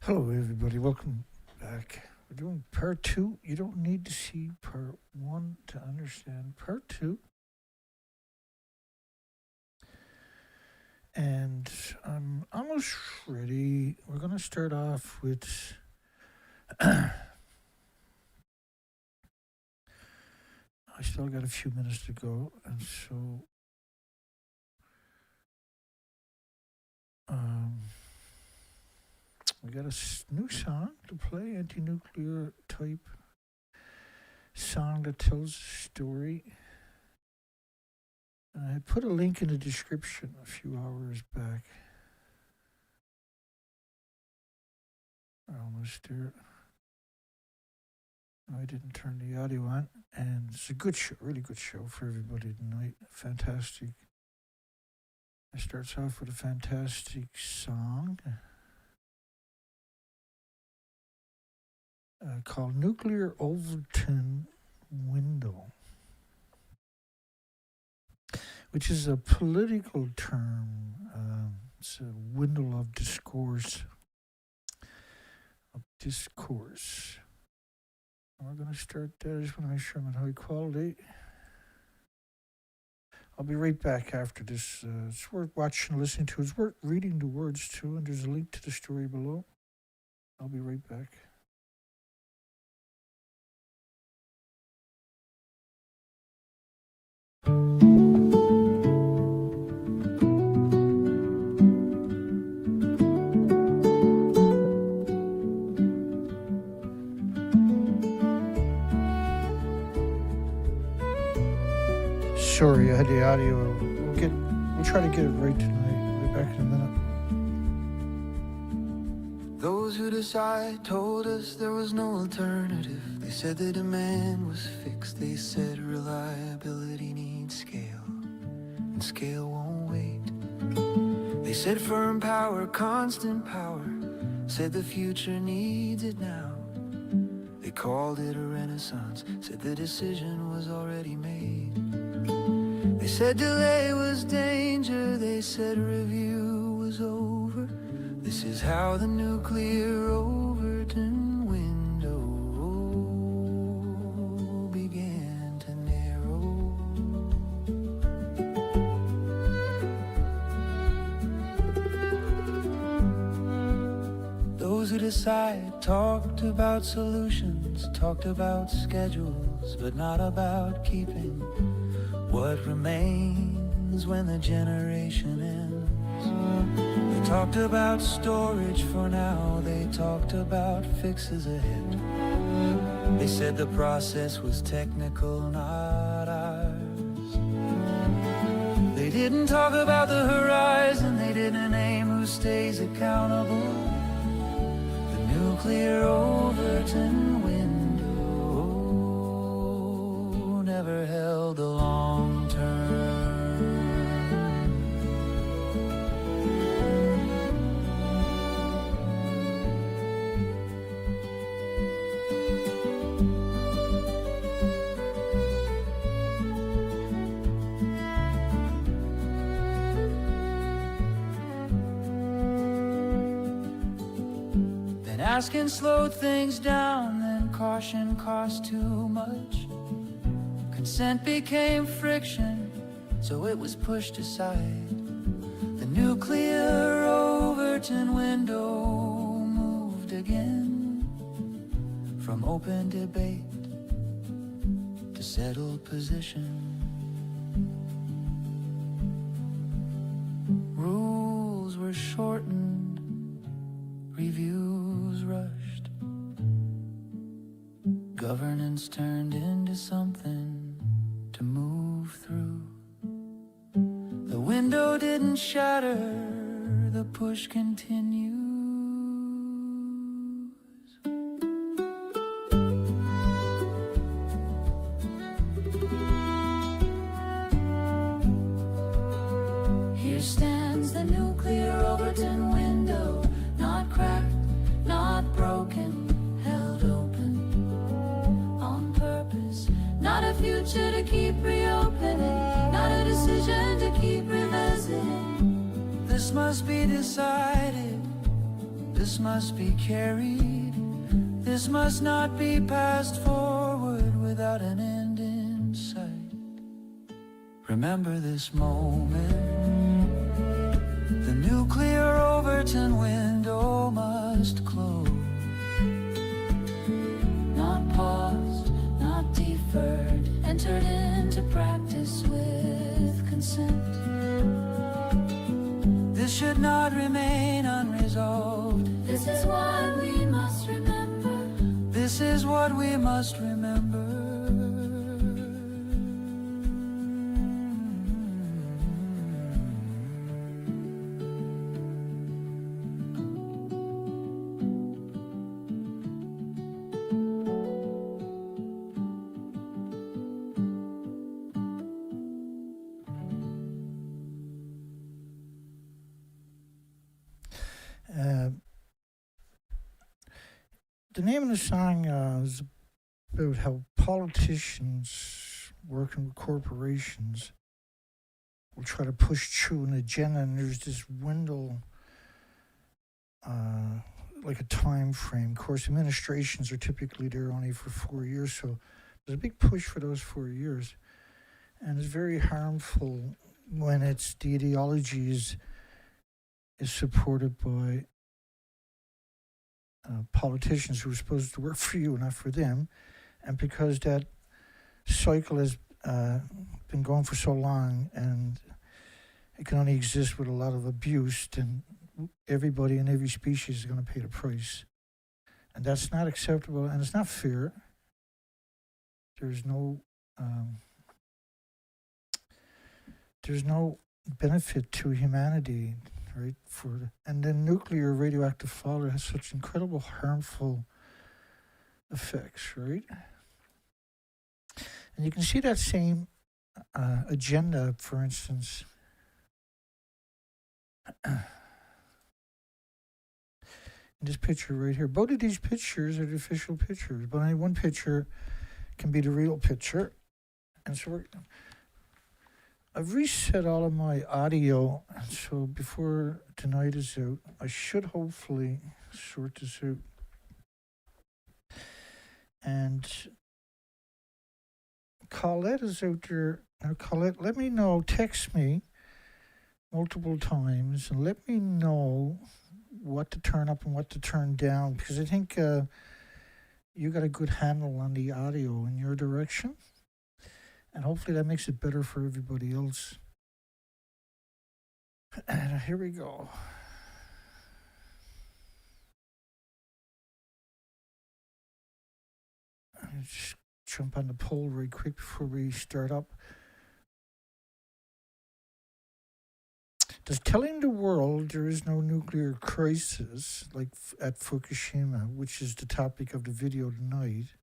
Hello, everybody. Welcome back. We're doing part two. You don't need to see part one to understand part two. And I'm almost ready. We're going to start off with. I still got a few minutes to go, and so. We got a new song to play, anti-nuclear type song that tells a story. And I put a link in the description a few hours back. Almost there. I didn't turn the audio on, and it's a good show, really good show for everybody tonight. Fantastic. It starts off with a fantastic song. Called Nuclear Overton Window, which is a political term. It's a window of discourse. We're going to start there. I just want to make sure I'm in high quality. I'll be right back after this. It's worth watching and listening to. It's worth reading the words too, and there's a link to the story below. I'll be right back. Sorry, I had the audio. We'll try to get it right tonight. We'll be back in a minute. Those who decide told us there was no alternative. They said the demand was fixed. They said reliability needs scale, and scale won't wait. They said firm power, constant power. Said the future needs it now. They called it a renaissance. Said the decision was already made. They said delay was danger. They said review was over. This is how the nuclear Overton window began to narrow. Those who decide talked about solutions, talked about schedules, but not about keeping what remains when the generation ends. They talked about storage for now. They talked about fixes ahead. They said the process was technical, not ours. They didn't talk about the horizon. They didn't name who stays accountable. The nuclear Overton window never held a long term. Then asking slowed things down, then caution cost too much. Consent became friction, so it was pushed aside. The nuclear Overton window moved again, from open debate to settled position. Rules were shortened, reviews rushed. Governance turned into something to move through. The window didn't shatter, the push continues. Here stands the nuclear Overton window, not cracked, not broken, held open on purpose. Not a future to keep reopening, not a decision to keep revisiting. This must be decided. This must be carried, this must not be passed forward without an end in sight. Remember this moment, the nuclear Overton window must close. Not paused, not deferred, entered into practice with consent. This should not remain unresolved. This is what we must remember. This is what we must remember. The name of the song is about how politicians working with corporations will try to push through an agenda, and there's this window, like a time frame. Of course, administrations are typically there only for 4 years, so there's a big push for those 4 years, and it's very harmful when it's the ideology is supported by politicians who are supposed to work for you, not for them. And because that cycle has been going for so long and it can only exist with a lot of abuse, then everybody in every species is going to pay the price. And that's not acceptable, and it's not fair. There's no benefit to humanity, right? And then nuclear radioactive fallout has such incredible harmful effects, right? And you can see that same agenda, for instance, in this picture right here. Both of these pictures are the official pictures, but only one picture can be the real picture. And so I've reset all of my audio, so before tonight is out, I should hopefully sort this out. And Colette is out there. Now, Colette, let me know, text me multiple times and let me know what to turn up and what to turn down, because I think you got a good handle on the audio in your direction. And hopefully that makes it better for everybody else. And here we go. Just jump on the poll right quick before we start up. Does telling the world there is no nuclear crisis, like at Fukushima, which is the topic of the video tonight,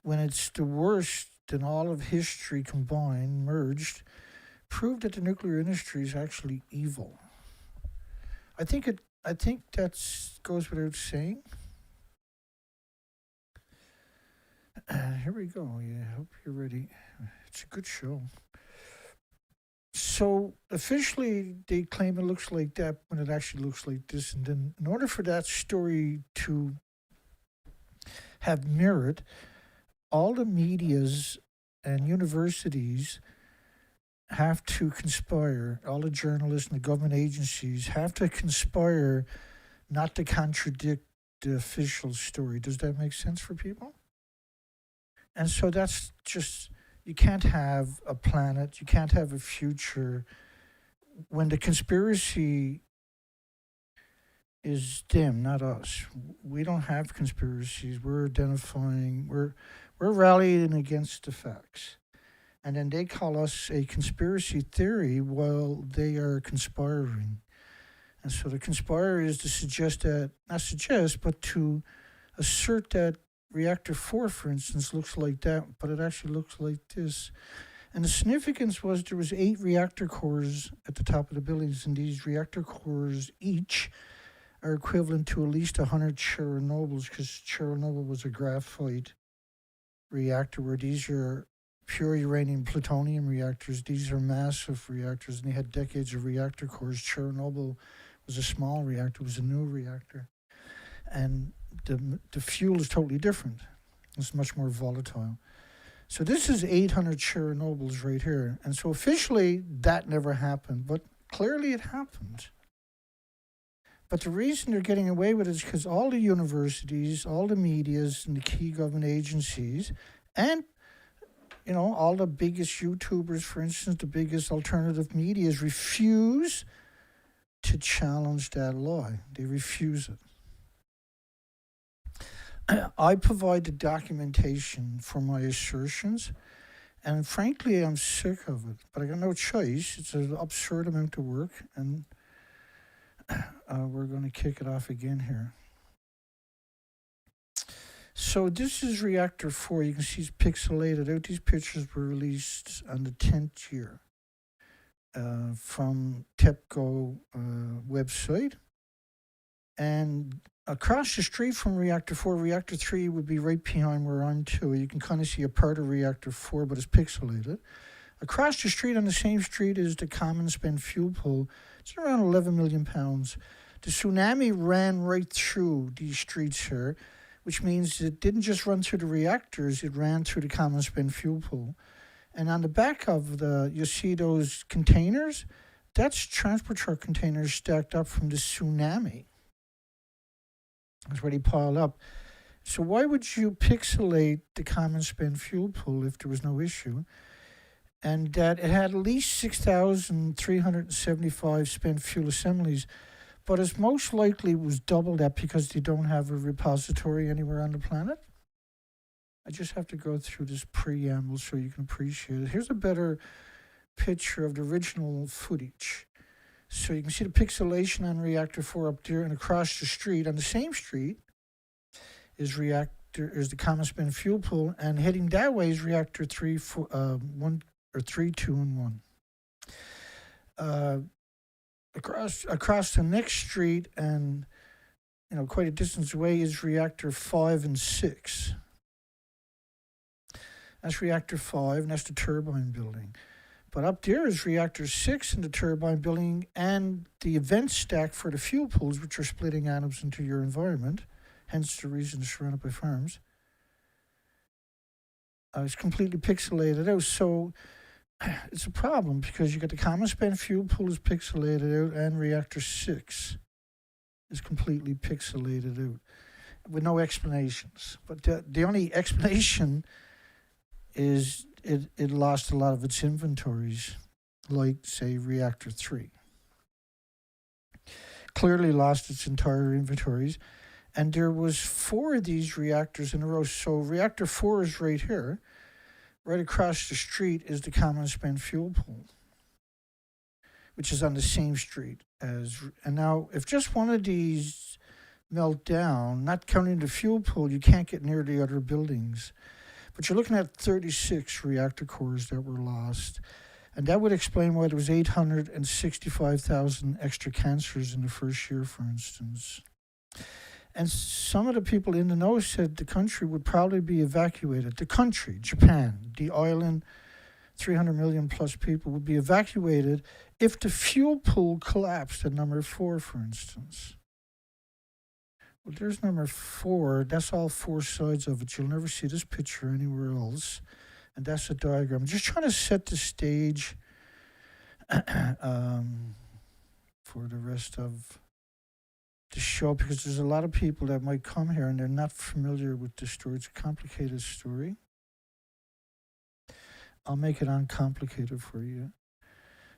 when it's the worst in all of history combined, merged, prove that the nuclear industry is actually evil? I think that goes without saying. Here we go. Yeah, I hope you're ready. It's a good show. So officially, they claim it looks like that when it actually looks like this. And then in order for that story to have merit, all the medias and universities have to conspire, all the journalists and the government agencies have to conspire not to contradict the official story. Does that make sense for people? And so that's just, you can't have a planet, you can't have a future when the conspiracy is them, not us. We don't have conspiracies. We're identifying, we're rallying against the facts. And then they call us a conspiracy theory while they are conspiring. And so the conspire is to suggest that, not suggest, but to assert that reactor 4, for instance, looks like that, but it actually looks like this. And the significance was there was 8 reactor cores at the top of the buildings, and these reactor cores each are equivalent to at least 100 Chernobyls, because Chernobyl was a graphite reactor, where these are pure uranium plutonium reactors. These are massive reactors, and they had decades of reactor cores. Chernobyl was a small reactor. It was a new reactor. And the fuel is totally different. It's much more volatile. So this is 800 Chernobyls right here. And so officially, that never happened. But clearly it happened. But the reason they're getting away with it is because all the universities, all the medias, and the key government agencies, and all the biggest YouTubers, for instance, the biggest alternative medias, refuse to challenge that lie. They refuse it. I provide the documentation for my assertions, and frankly, I'm sick of it. But I got no choice. It's an absurd amount of work, and we're going to kick it off again here. So this is reactor 4. You can see it's pixelated out. These pictures were released on the 10th year from TEPCO website. And across the street from reactor 4, reactor 3 would be right behind where I'm to. You can kind of see a part of reactor 4, but it's pixelated. Across the street, on the same street, is the common spent fuel pool. It's around 11 million pounds. The tsunami ran right through these streets here, which means it didn't just run through the reactors, it ran through the common spent fuel pool. And on the back of you see those containers? That's transport truck containers stacked up from the tsunami. That's where they pile up. So why would you pixelate the common spent fuel pool if there was no issue? And that it had at least 6,375 spent fuel assemblies, but it's most likely was double that because they don't have a repository anywhere on the planet. I just have to go through this preamble so you can appreciate it. Here's a better picture of the original footage. So you can see the pixelation on reactor 4 up there, and across the street, on the same street, is the common spent fuel pool, and heading that way is reactor 3, 1, or 3, 2, and 1. Across the next street, and quite a distance away, is reactor 5 and 6. That's reactor 5, and that's the turbine building. But up there is reactor 6 in the turbine building, and the event stack for the fuel pools, which are splitting atoms into your environment, hence the reason it's surrounded by farms. It's completely pixelated out, so it's a problem because you got the common spent fuel pool is pixelated out, and reactor 6 is completely pixelated out with no explanations. But the only explanation is it lost a lot of its inventories, like, say, reactor 3. Clearly lost its entire inventories. And there was 4 of these reactors in a row. So reactor 4 is right here. Right across the street is the common spent fuel pool, which is on the same street as. And now, if just one of these melt down, not counting the fuel pool, you can't get near the other buildings. But you're looking at 36 reactor cores that were lost. And that would explain why there was 865,000 extra cancers in the first year, for instance. And some of the people in the know said the country would probably be evacuated. The country, Japan, the island, 300 million plus people would be evacuated if the fuel pool collapsed at number 4, for instance. Well, there's number 4. That's all 4 sides of it. You'll never see this picture anywhere else. And that's a diagram. I'm just trying to set the stage for the rest of the show, because there's a lot of people that might come here and they're not familiar with the story. It's a complicated story. I'll make it uncomplicated for you.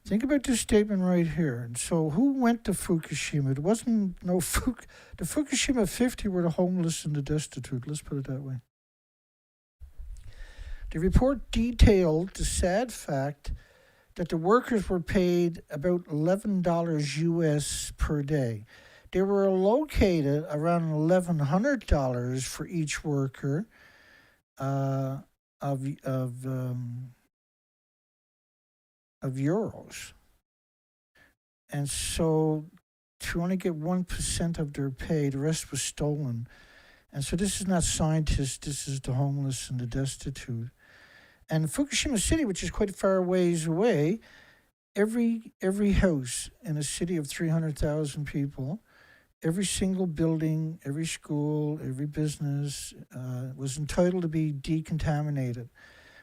Think about this statement right here. So who went to Fukushima? It wasn't the Fukushima 50 were the homeless and the destitute. Let's put it that way. The report detailed the sad fact that the workers were paid about $11 US per day. They were located around $1,100 for each worker of euros. And so to only get 1% of their pay, the rest was stolen. And so this is not scientists, this is the homeless and the destitute. And Fukushima City, which is quite far ways away, every house in a city of 300,000 people, every single building, every school, every business was entitled to be decontaminated.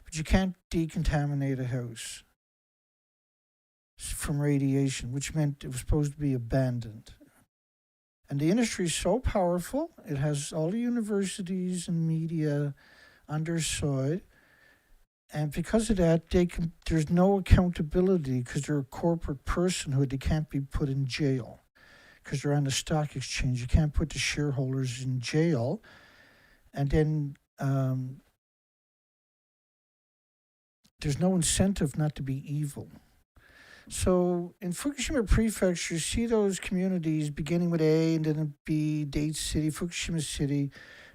But you can't decontaminate a house from radiation, which meant it was supposed to be abandoned. And the industry is so powerful, it has all the universities and media on their side. And because of that, there's no accountability because they're a corporate personhood. They can't be put in jail because they're on the stock exchange. You can't put the shareholders in jail. And then there's no incentive not to be evil. So in Fukushima Prefecture, you see those communities beginning with A and then B, Date City, Fukushima City,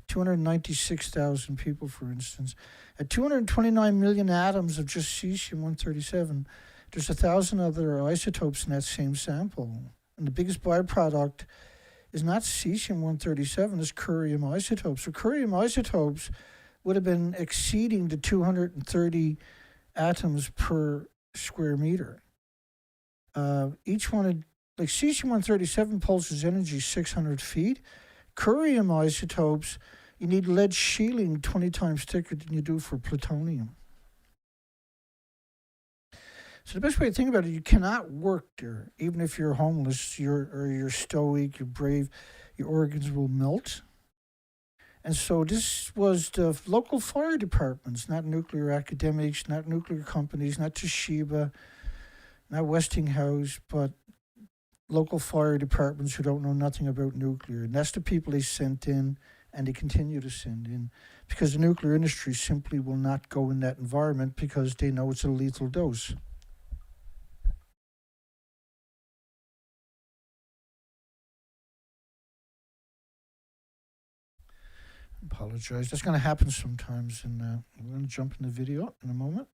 296,000 people, for instance. At 229 million atoms of just cesium-137, there's 1,000 other isotopes in that same sample. And the biggest byproduct is not cesium-137, it's curium isotopes. So curium isotopes would have been exceeding the 230 atoms per square meter. Each one, like cesium-137 pulses energy 600 feet. Curium isotopes, you need lead shielding 20 times thicker than you do for plutonium. So the best way to think about it, you cannot work there, even if you're homeless, you're stoic, you're brave, your organs will melt. And so this was the local fire departments, not nuclear academics, not nuclear companies, not Toshiba, not Westinghouse, but local fire departments who don't know nothing about nuclear. And that's the people they sent in, and they continue to send in, because the nuclear industry simply will not go in that environment because they know it's a lethal dose. Apologize. That's going to happen sometimes, and I'm going to jump in the video in a moment.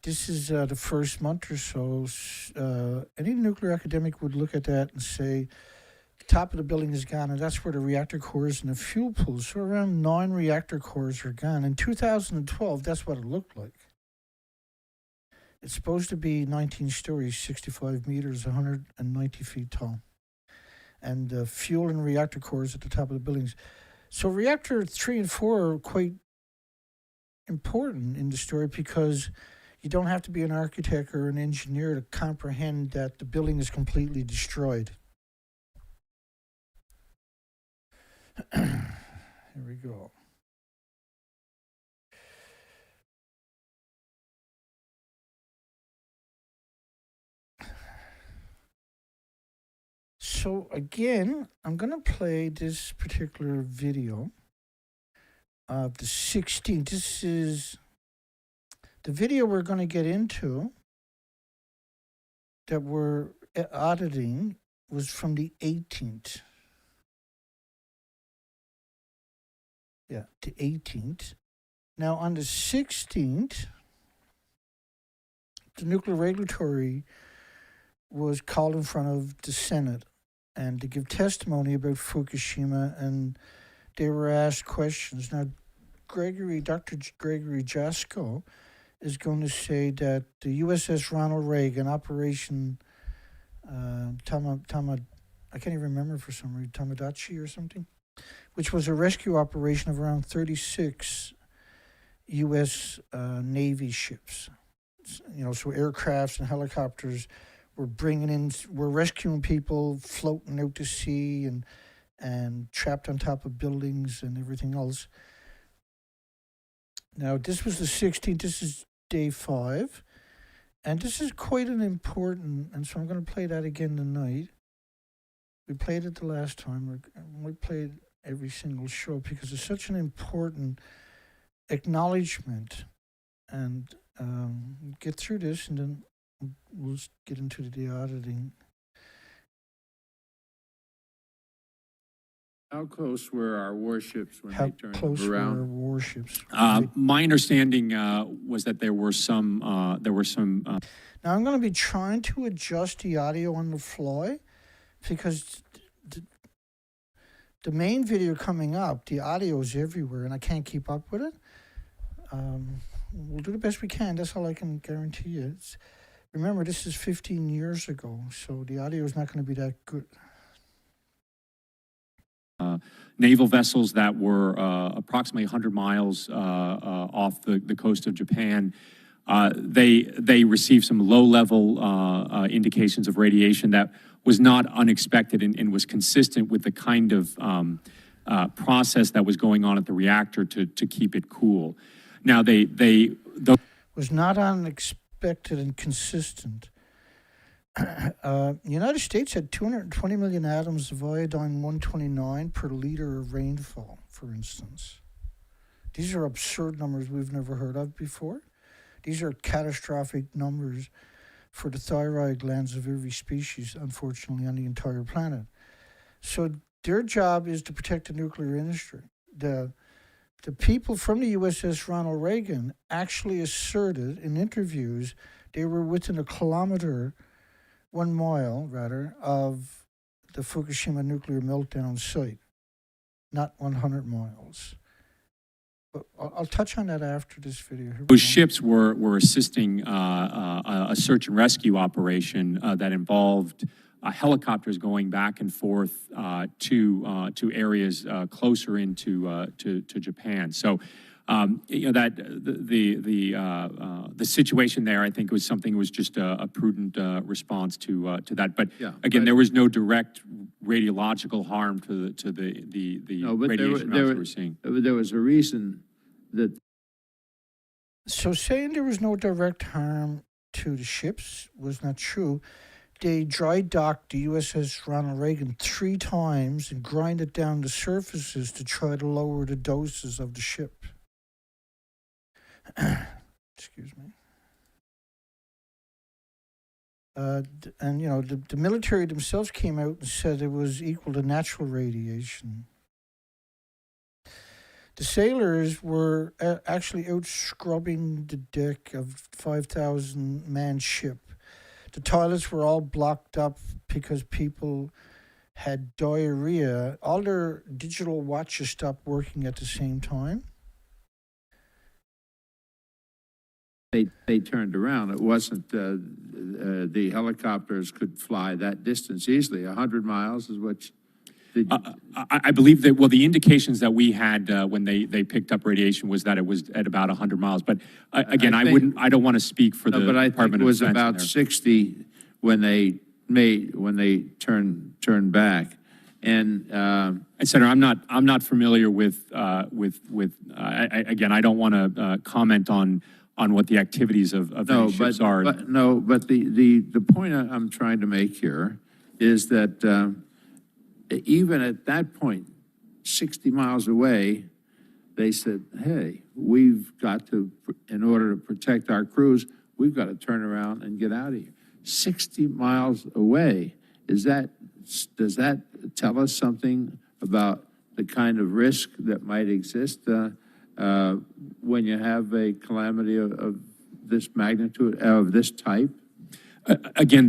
This is the first month or so. Any nuclear academic would look at that and say, the top of the building is gone, and that's where the reactor cores and the fuel pools. So around 9 reactor cores are gone. In 2012, that's what it looked like. It's supposed to be 19 stories, 65 meters, 190 feet tall. And fuel and reactor cores at the top of the buildings. So reactor 3 and 4 are quite important in the story because you don't have to be an architect or an engineer to comprehend that the building is completely destroyed. Here we go. So again, I'm going to play this particular video of the 16th. This is the video we're going to get into that we're auditing was from the 18th. Yeah, the 18th. Now on the 16th, the Nuclear Regulatory was called in front of the Senate and to give testimony about Fukushima, and they were asked questions. Now, Dr. Gregory Jasko is going to say that the USS Ronald Reagan, Operation I can't even remember for some reason, Tomodachi or something, which was a rescue operation of around 36 U.S. Navy ships. You know, so aircrafts and helicopters were we're rescuing people floating out to sea and trapped on top of buildings and everything else. Now, this was the 16th. This is day 5. And this is quite an important, and so I'm going to play that again tonight. We played it the last time. We played every single show because it's such an important acknowledgement. And get through this, and then we'll get into the auditing. How close were our warships when How they turned close them were around? our warships? My understanding was that there were some. Now I'm going to be trying to adjust the audio on the fly because the main video coming up, the audio is everywhere, and I can't keep up with it. we'll do the best we can. That's all I can guarantee you. Remember, this is 15 years ago, so the audio is not going to be that good. Naval vessels that were approximately 100 miles off the coast of Japan. They received some low-level indications of radiation that was not unexpected and was consistent with the kind of process that was going on at the reactor to keep it cool. Now, Was not unexpected and consistent. The United States had 220 million atoms of iodine-129 per liter of rainfall, for instance. These are absurd numbers we've never heard of before. These are catastrophic numbers for the thyroid glands of every species, unfortunately, on the entire planet. So their job is to protect the nuclear industry. The people from the USS Ronald Reagan actually asserted in interviews they were within 1 mile, of the Fukushima nuclear meltdown site, not 100 miles. But I'll touch on that after this video. those ships were assisting a search and rescue operation that involved helicopters going back and forth to areas closer into to Japan. So, that the situation there, I think, was just a prudent response to that. But again, there was no direct radiological harm to the No, but radiation routes we were seeing. There was a reason that. So saying there was no direct harm to the ships was not true. They dry docked the USS Ronald Reagan 3 times and grinded down the surfaces to try to lower the doses of the ship. Excuse me. And, the military themselves came out and said it was equal to natural radiation. The sailors were actually out scrubbing the deck of 5,000-man ship. The toilets were all blocked up because people had diarrhea. All their digital watches stopped working at the same time. They turned around. It wasn't the helicopters could fly that distance easily. 100 miles is what. I believe that, well, the indications that we had when they picked up radiation was that it was at about 100 miles. But again, I don't want to speak for the but I Department think it of was Defense about 60 when they turned back. And Senator, I'm not familiar with again, I don't want to comment on what the activities of these ships are. But the point I'm trying to make here is that even at that point, 60 miles away, they said, hey, we've got to, in order to protect our crews, we've got to turn around and get out of here. 60 miles away, does that tell us something about the kind of risk that might exist when you have a calamity of this magnitude, of this type? Again,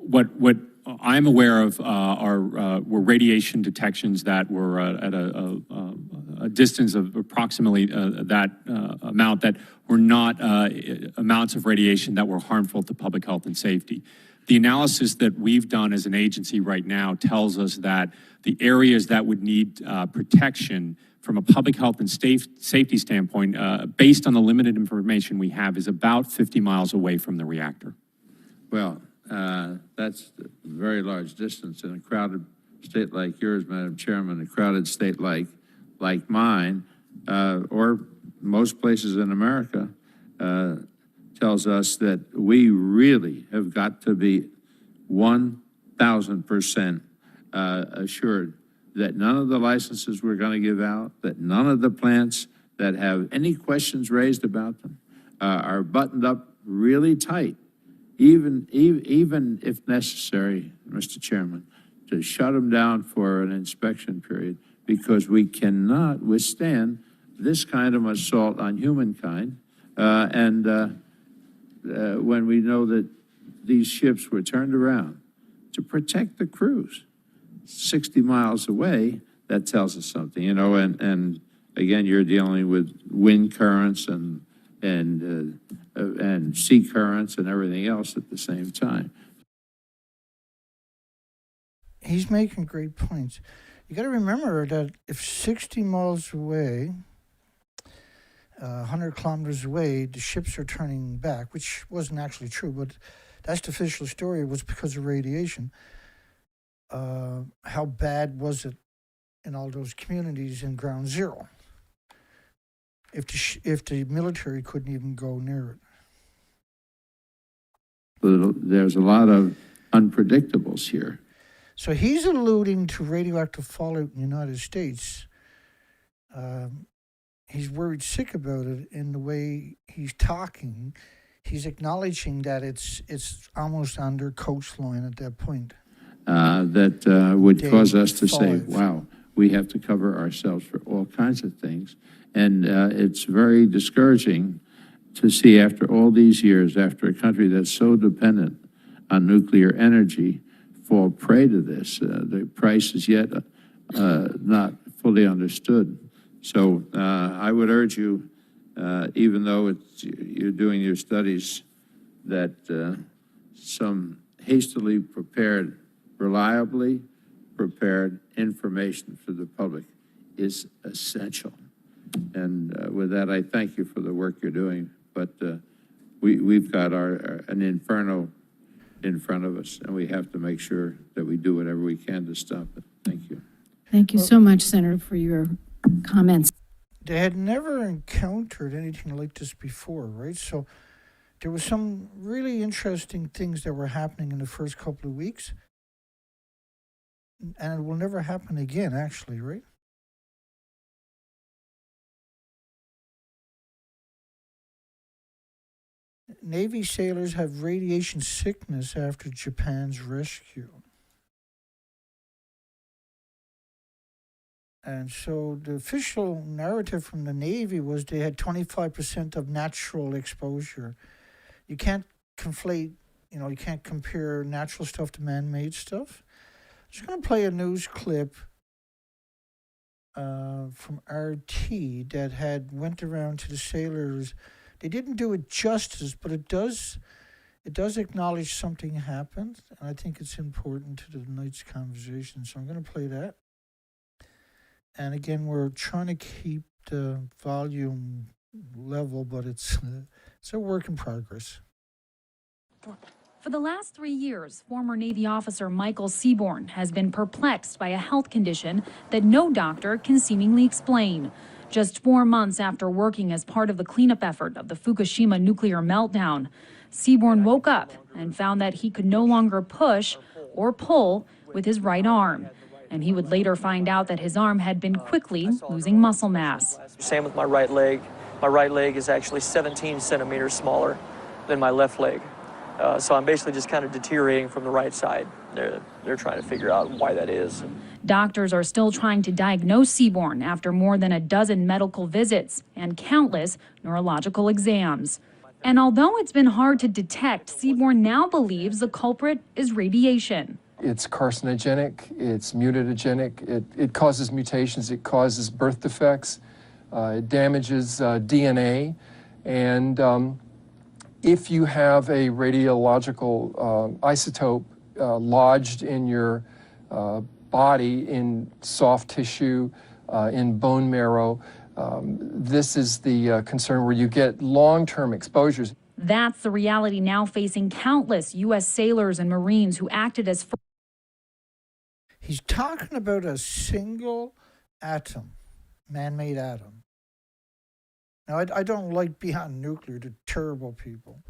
what I'm aware of were radiation detections that were at a distance of approximately that amount, that were not amounts of radiation that were harmful to public health and safety. The analysis that we've done as an agency right now tells us that the areas that would need protection from a public health and safety standpoint, based on the limited information we have, is about 50 miles away from the reactor. Well, that's a very large distance in a crowded state like yours, Madam Chairman, a crowded state like mine, or most places in America, tells us that we really have got to be 1,000% assured that none of the licenses we're going to give out, that none of the plants that have any questions raised about them are buttoned up really tight, even if necessary, Mr. Chairman, to shut them down for an inspection period, because we cannot withstand this kind of assault on humankind. When we know that these ships were turned around to protect the crews 60 miles away, that tells us something, and again, you're dealing with wind currents and sea currents and everything else at the same time. He's making great points. You got to remember that if 60 miles away, 100 kilometers away, the ships are turning back, which wasn't actually true, but that's the official story. It was because of radiation. How bad was it in all those communities in Ground Zero? If the military couldn't even go near it. There's a lot of unpredictables here. So he's alluding to radioactive fallout in the United States. He's worried sick about it in the way he's talking. He's acknowledging that it's almost on their coastline at that point. That would Day cause us to say, 5. wow, we have to cover ourselves for all kinds of things. And it's very discouraging to see after all these years, after a country that's so dependent on nuclear energy, fall prey to this. The price is yet not fully understood. So I would urge you, even though you're doing your studies, that some hastily prepared, reliably prepared information for the public is essential. And with that, I thank you for the work you're doing. But we've got an inferno in front of us, and we have to make sure that we do whatever we can to stop it. Thank you. Thank you so much, Senator, for your comments. They had never encountered anything like this before, right? So there was some really interesting things that were happening in the first couple of weeks, and it will never happen again, actually, right? Navy sailors have radiation sickness after Japan's rescue. And so the official narrative from the Navy was they had 25% of natural exposure. You can't conflate, you can't compare natural stuff to man-made stuff. I'm just going to play a news clip from RT that went around to the sailors. They didn't do it justice, but it does acknowledge something happened, and I think it's important to tonight's conversation. So I'm going to play that. And again, we're trying to keep the volume level, but it's a work in progress. For the last 3 years, former Navy officer Michael Seaborn has been perplexed by a health condition that no doctor can seemingly explain. Just 4 months after working as part of the cleanup effort of the Fukushima nuclear meltdown, Seaborn woke up and found that he could no longer push or pull with his right arm. And he would later find out that his arm had been quickly losing muscle mass. Same with my right leg. My right leg is actually 17 centimeters smaller than my left leg. So I'm basically just kind of deteriorating from the right side. They're trying to figure out why that is. Doctors are still trying to diagnose Seaborn after more than a dozen medical visits and countless neurological exams. And although it's been hard to detect, Seaborn now believes the culprit is radiation. It's carcinogenic, it's mutagenic, it causes mutations, it causes birth defects, it damages DNA, and if you have a radiological isotope lodged in your body, in soft tissue, in bone marrow, this is the concern where you get long-term exposures. That's the reality now facing countless U.S. sailors and Marines who acted as He's talking about a single atom, man-made atom. Now, I don't like beyond nuclear, the terrible people.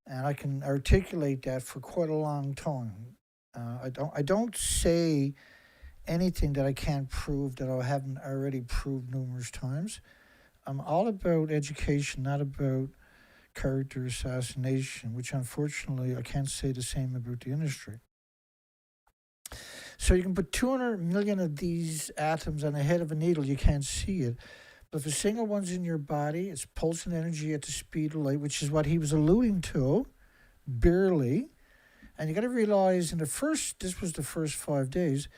And I can articulate that for quite a long time. I don't say anything that I can't prove that I haven't already proved numerous times. I'm all about education, not about character assassination, which unfortunately I can't say the same about the industry. So you can put 200 million of these atoms on the head of a needle, you can't see it. But if a single one's in your body, it's pulsing energy at the speed of light, which is what he was alluding to, barely. And you got to realize this was the first 5 days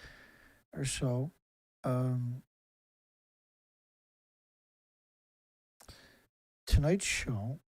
or so, Tonight Show,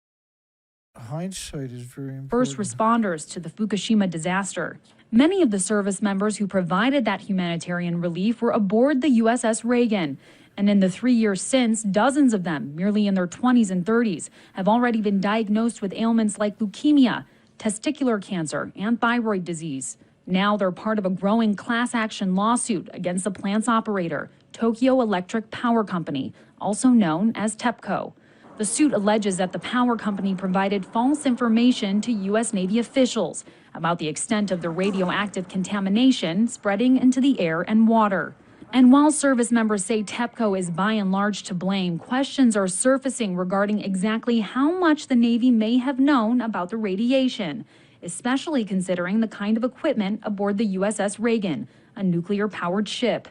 hindsight is very important. First responders to the Fukushima disaster. Many of the service members who provided that humanitarian relief were aboard the USS Reagan. And in the 3 years since, dozens of them, merely in their 20s and 30s, have already been diagnosed with ailments like leukemia, testicular cancer, and thyroid disease. Now they're part of a growing class action lawsuit against the plant's operator, Tokyo Electric Power Company, also known as TEPCO. The suit alleges that the power company provided false information to U.S. Navy officials about the extent of the radioactive contamination spreading into the air and water. And while service members say TEPCO is by and large to blame, questions are surfacing regarding exactly how much the Navy may have known about the radiation, especially considering the kind of equipment aboard the USS Reagan, a nuclear-powered ship.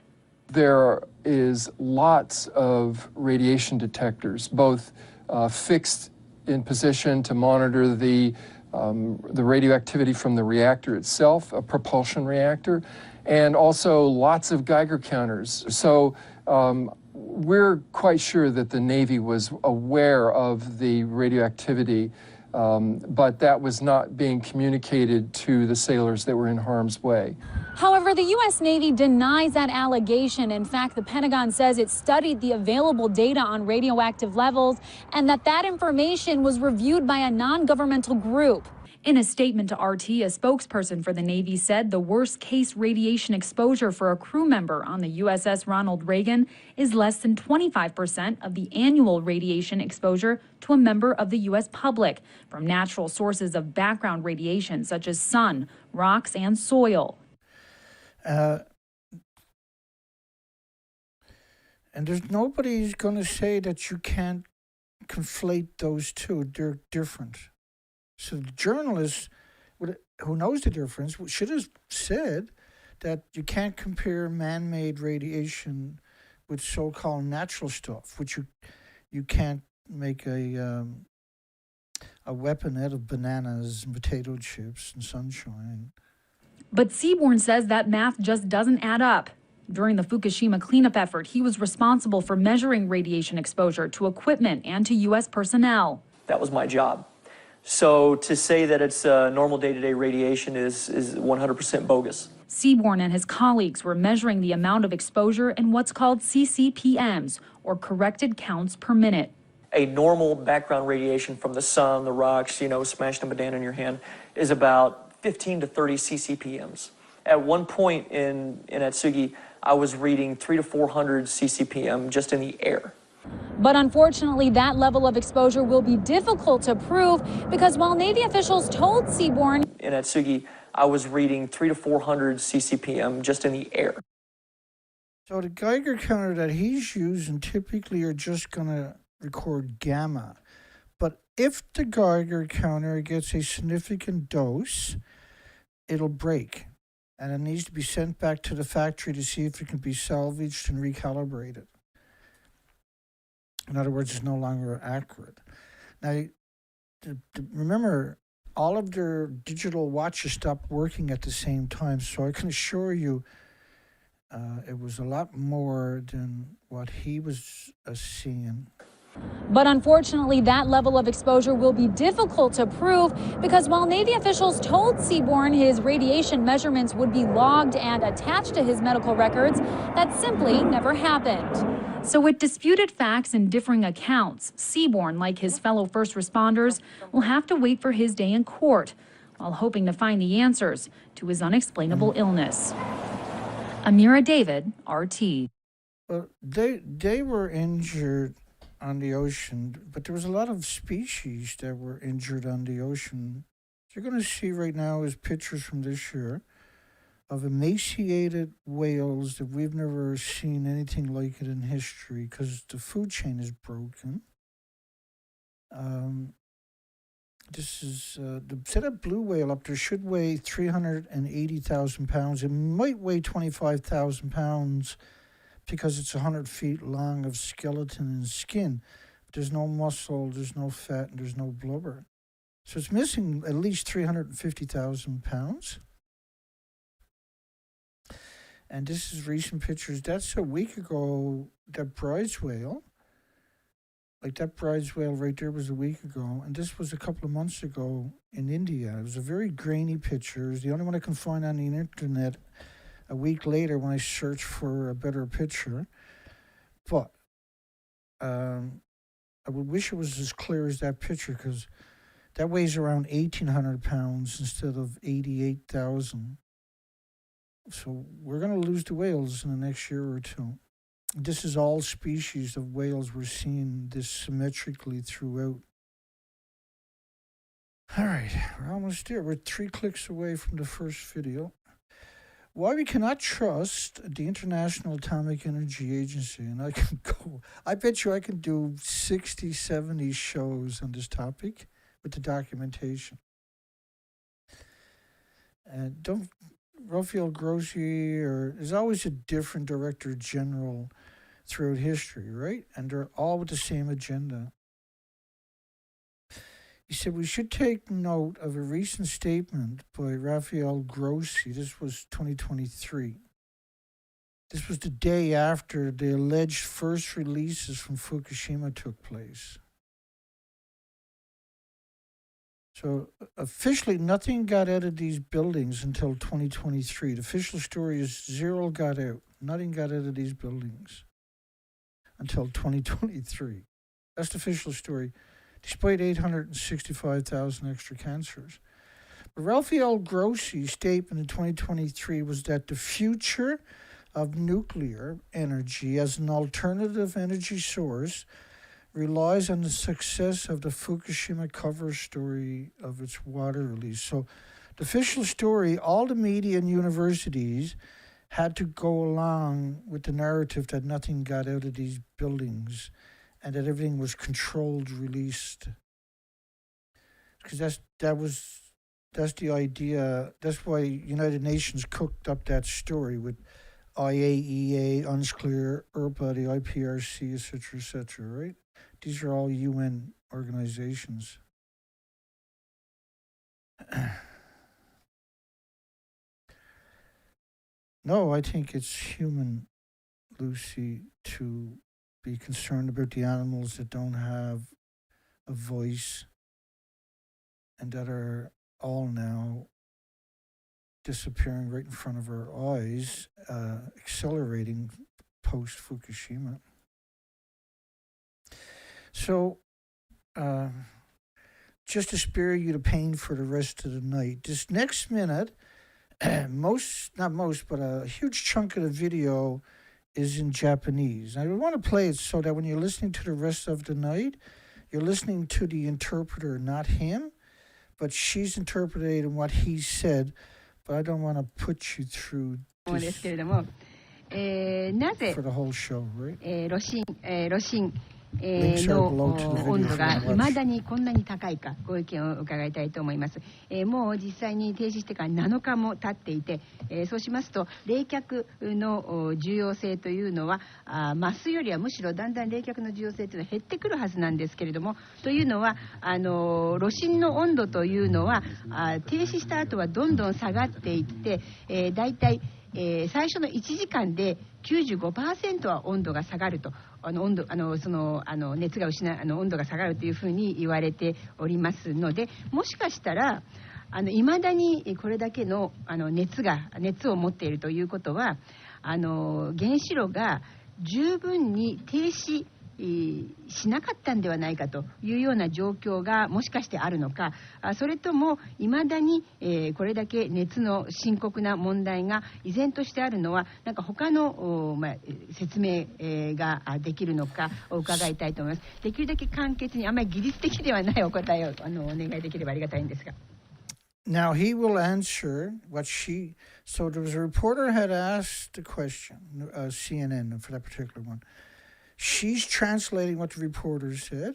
There is lots of radiation detectors, both fixed in position to monitor the radioactivity from the reactor itself, a propulsion reactor, and also lots of Geiger counters. So we're quite sure that the Navy was aware of the radioactivity, but that was not being communicated to the sailors that were in harm's way. However, the U.S. Navy denies that allegation. In fact, the Pentagon says it studied the available data on radioactive levels and that information was reviewed by a non-governmental group. In a statement to RT, a spokesperson for the Navy said the worst case radiation exposure for a crew member on the USS Ronald Reagan is less than 25% of the annual radiation exposure to a member of the U.S. public from natural sources of background radiation such as sun, rocks, and soil. And there's nobody's going to say that you can't conflate those two. They're different. So the journalist who knows the difference should have said that you can't compare man-made radiation with so-called natural stuff, which you can't make a weapon out of bananas and potato chips and sunshine. But Seaborn says that math just doesn't add up. During the Fukushima cleanup effort, he was responsible for measuring radiation exposure to equipment and to U.S. personnel. That was my job. So to say that it's normal day-to-day radiation is 100% bogus. Seaborn and his colleagues were measuring the amount of exposure in what's called CCPMs, or corrected counts per minute. A normal background radiation from the sun, the rocks, smashing a banana in your hand, is about 15 to 30 CCPMs. At one point in Atsugi, I was reading 300 to 400 CCPM just in the air. But unfortunately, that level of exposure will be difficult to prove because while Navy officials told Seaborn in Atsugi, I was reading 300 to 400 CCPM just in the air. So the Geiger counter that he's using typically are just going to record gamma. But if the Geiger counter gets a significant dose, it'll break. And it needs to be sent back to the factory to see if it can be salvaged and recalibrated. In other words, it's no longer accurate. Now, remember, all of their digital watches stopped working at the same time, so I can assure you it was a lot more than what he was seeing. But unfortunately, that level of exposure will be difficult to prove because while Navy officials told Seaborn his radiation measurements would be logged and attached to his medical records, that simply never happened. So with disputed facts and differing accounts, Seaborn, like his fellow first responders, will have to wait for his day in court while hoping to find the answers to his unexplainable illness. Amira David, RT. Well, they were injured on the ocean, but there was a lot of species that were injured on the ocean. What you're going to see right now is pictures from this year of emaciated whales that we've never seen anything like it in history because the food chain is broken. This is the set of blue whale up there should weigh 380,000 pounds. It might weigh 25,000 pounds because it's 100 feet long of skeleton and skin. But there's no muscle, there's no fat, and there's no blubber. So it's missing at least 350,000 pounds. And this is recent pictures. That's a week ago, that Bride's whale. Like that bride's whale right there was a week ago, and this was a couple of months ago in India. It was a very grainy picture. It was the only one I can find on the internet a week later when I searched for a better picture. But I would wish it was as clear as that picture, because that weighs around 1,800 pounds instead of 88,000. So we're going to lose the whales in the next year or two. This is all species of whales we're seeing this symmetrically throughout. All right, we're almost there. We're 3 clicks away from the first video. Why we cannot trust the International Atomic Energy Agency. And I bet you I can do 60, 70 shows on this topic with the documentation. And Rafael Grossi, there's always a different director general throughout history, right? And they're all with the same agenda. He said we should take note of a recent statement by Rafael Grossi. This was 2023. This was the day after the alleged first releases from Fukushima took place. So officially, nothing got out of these buildings until 2023. The official story is 0 got out. Nothing got out of these buildings until 2023. That's the official story, despite 865,000 extra cancers. But Rafael Grossi's statement in 2023 was that the future of nuclear energy as an alternative energy source relies on the success of the Fukushima cover story of its water release. So the official story, all the media and universities had to go along with the narrative that nothing got out of these buildings and that everything was controlled, released. Because that's the idea. That's why United Nations cooked up that story with IAEA, UNSCLEAR, ERPA, the IPRC, etc., right? These are all UN organizations. No, I think it's human, Lucy, to be concerned about the animals that don't have a voice and that are all now disappearing right in front of our eyes, accelerating post-Fukushima. So, just to spare you the pain for the rest of the night, this next minute, but a huge chunk of the video is in Japanese. I want to play it so that when you're listening to the rest of the night, you're listening to the interpreter, not him, but she's interpreting what he said. But I don't want to put you through this for the whole show, right? の温度がいまだにこんなに高いか、ご意見を伺いたいと思います。もう実際に停止してから7日も経っていて、そうしますと冷却の重要性というのは増すよりはむしろだんだん冷却の重要性というのは減ってくるはずなんですけれども、というのは炉心の温度というのは停止した後はどんどん下がっていって、だいたい最初の1時間で 95% は温度が下がると、熱が温度が下がるというふうに言われておりますので、もしかしたらいまだにこれだけの熱を持っているということは原子炉が十分に停止しなかったんではないかというような状況がもしかしてあるのか、それともいまだにこれだけ熱の深刻な問題が依然としてあるのはなんか他の説明ができるのかを伺いたいと思います。できるだけ簡潔にあまり技術的ではないお答えをお願いできればありがたいんですが。Now he will answer what she. So there was a reporter had asked a question, CNN for that particular one. She's translating what the reporter said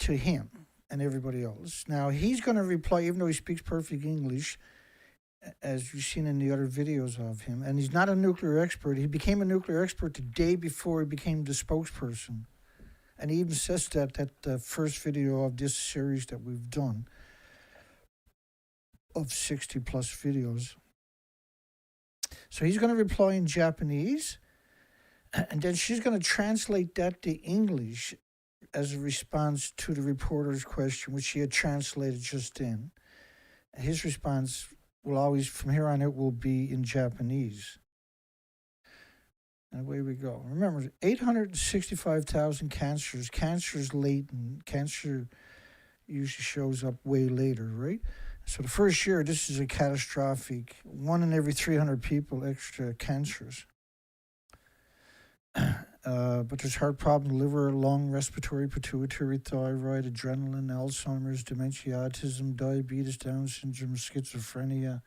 to him and everybody else. Now, he's going to reply, even though he speaks perfect English, as you've seen in the other videos of him. And he's not a nuclear expert. He became a nuclear expert the day before he became the spokesperson. And he even says that the first video of this series that we've done of 60 plus videos. So he's going to reply in Japanese. And then she's going to translate that to English as a response to the reporter's question, which he had translated just in. His response will always, from here on out, will be in Japanese. And away we go. Remember, 865,000 cancers. Cancer is latent. Cancer usually shows up way later, right? So the first year, this is a catastrophic. 1 in every 300 people extra cancers. But there's heart problems, liver, lung, respiratory, pituitary, thyroid, adrenaline, Alzheimer's, dementia, autism, diabetes, Down syndrome, schizophrenia.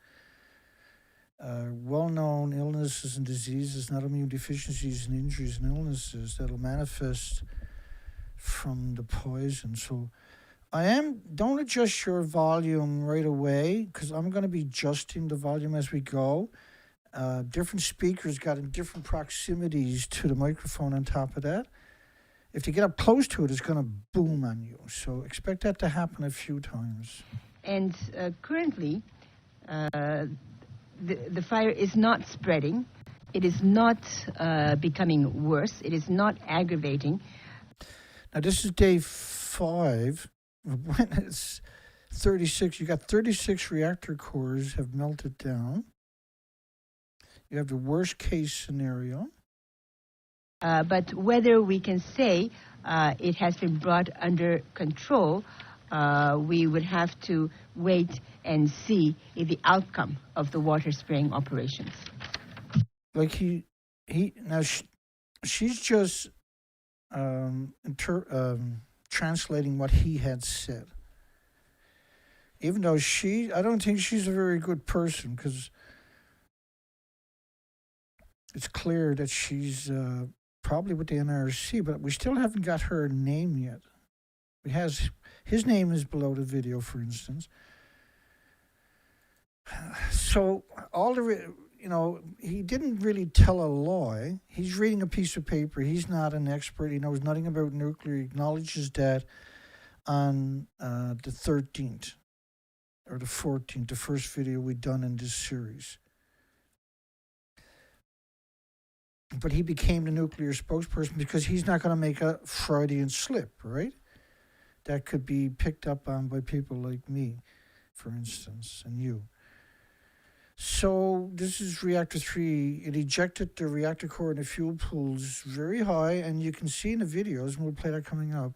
Well-known illnesses and diseases, not immune deficiencies and injuries and illnesses that'll manifest from the poison. So don't adjust your volume right away, because I'm going to be adjusting the volume as we go. Different speakers got in different proximities to the microphone on top of that. If you get up close to it, it's going to boom on you. So expect that to happen a few times. And currently, the fire is not spreading. It is not becoming worse. It is not aggravating. Now, this is day 5. When it's 36, you got 36 reactor cores have melted down. You have the worst case scenario. But whether we can say it has been brought under control, we would have to wait and see the outcome of the water spraying operations. Like she's just translating what he had said. Even though I don't think she's a very good person, because it's clear that she's probably with the NRC, but we still haven't got her name yet. His name is below the video, for instance. So he didn't really tell a lie. He's reading a piece of paper. He's not an expert. He knows nothing about nuclear. He acknowledges that on the 13th or the 14th, the first video we'd done in this series. But he became the nuclear spokesperson because he's not going to make a Freudian slip, right? That could be picked up on by people like me, for instance, and you. So this is reactor 3. It ejected the reactor core and the fuel pools very high, and you can see in the videos, and we'll play that coming up,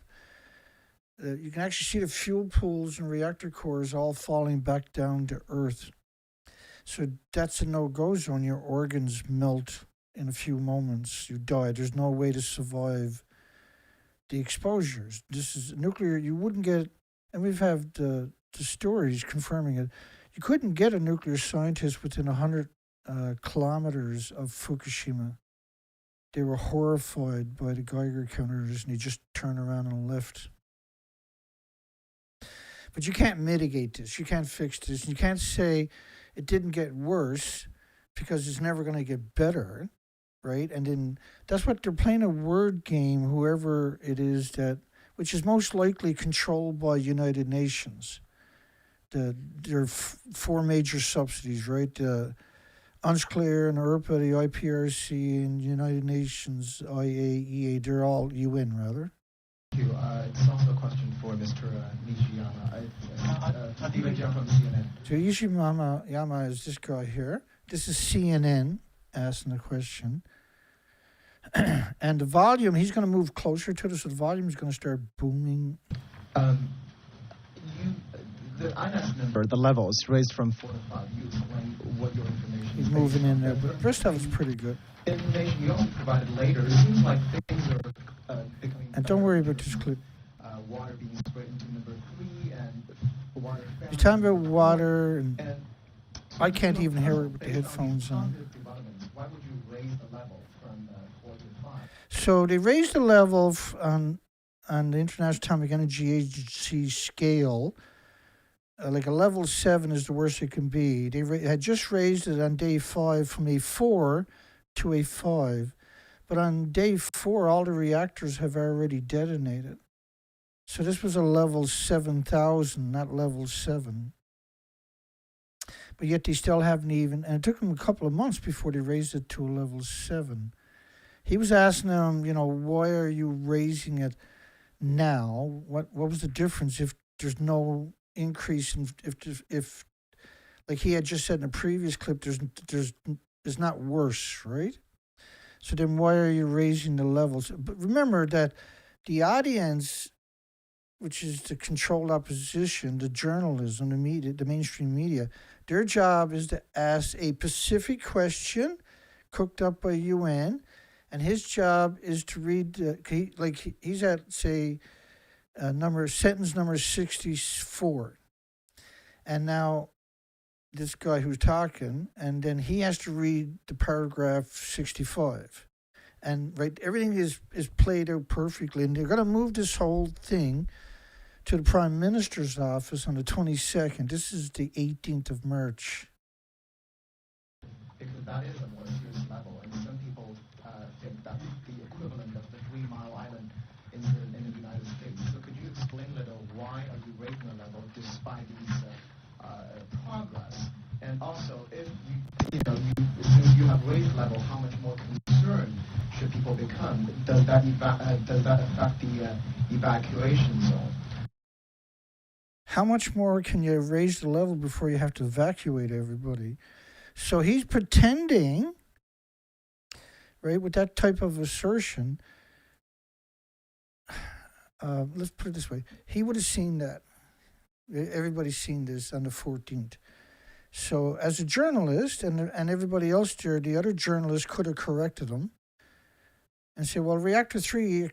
you can actually see the fuel pools and reactor cores all falling back down to Earth. So that's a no-go zone. Your organs melt in a few moments. You die. There's no way to survive the exposures. This is nuclear. You wouldn't get, and we've had the stories confirming it, you couldn't get a nuclear scientist within 100 kilometers of Fukushima. They were horrified by the Geiger counters, and they just turned around and left. But you can't mitigate this. You can't fix this. You can't say it didn't get worse because it's never going to get better, right? And then that's what they're playing, a word game, whoever it is which is most likely controlled by United Nations. There are 4 major subsidies, right? UNSCLEAR and ERPA, the IPRC, and United Nations, IAEA, they're all UN, rather. Thank you. It's also a question for Mr. Nishiyama. Stephen Jim from CNN. So Nishiyama is this guy here. This is CNN asking the question. And the volume, he's going to move closer to this, so the volume is going to start booming. The INES number, the levels raised from 4 to 5, you explain what your information is. He's moving in there, but the rest of it's pretty good. The information you also provided later, it seems like things are becoming... And don't worry about this clip. Water being spread into number 3 and water... He's talking about water, and I can't even hear it with the headphones on. Why would you raise the level from 4 to 5? So they raised the level on the International Atomic Energy Agency scale. Like a level 7 is the worst it can be. They had just raised it on day 5 from a 4 to a 5. But on day 4, all the reactors have already detonated. So this was a level 7,000, not level 7. But yet they still haven't even, and it took them a couple of months before they raised it to a level 7. He was asking them, why are you raising it? now, what was the difference if there's no increase in if like he had just said in a previous clip, there's it's not worse, right? So then why are you raising the levels? But remember that the audience, which is the controlled opposition, the journalism, the media, the mainstream media, their job is to ask a specific question cooked up by UN, and his job is to read, he's at, say, sentence number 64. And now this guy who's talking, and then he has to read the paragraph 65. And right, everything is played out perfectly. And they're going to move this whole thing to the Prime Minister's office on the 22nd. This is the 18th of March. Because that is a more serious level, and some people think that's the equivalent of the 3 Mile Island incident in the United States. So could you explain a little why are you raising the level despite these progress? And also, if since you have raised level, how much more concerned should people become? Does that affect the evacuation zone? How much more can you raise the level before you have to evacuate everybody? So he's pretending, right, with that type of assertion. Let's put it this way. He would have seen that. Everybody's seen this on the 14th. So as a journalist and everybody else there, the other journalists could have corrected him and say, well, reactor 3,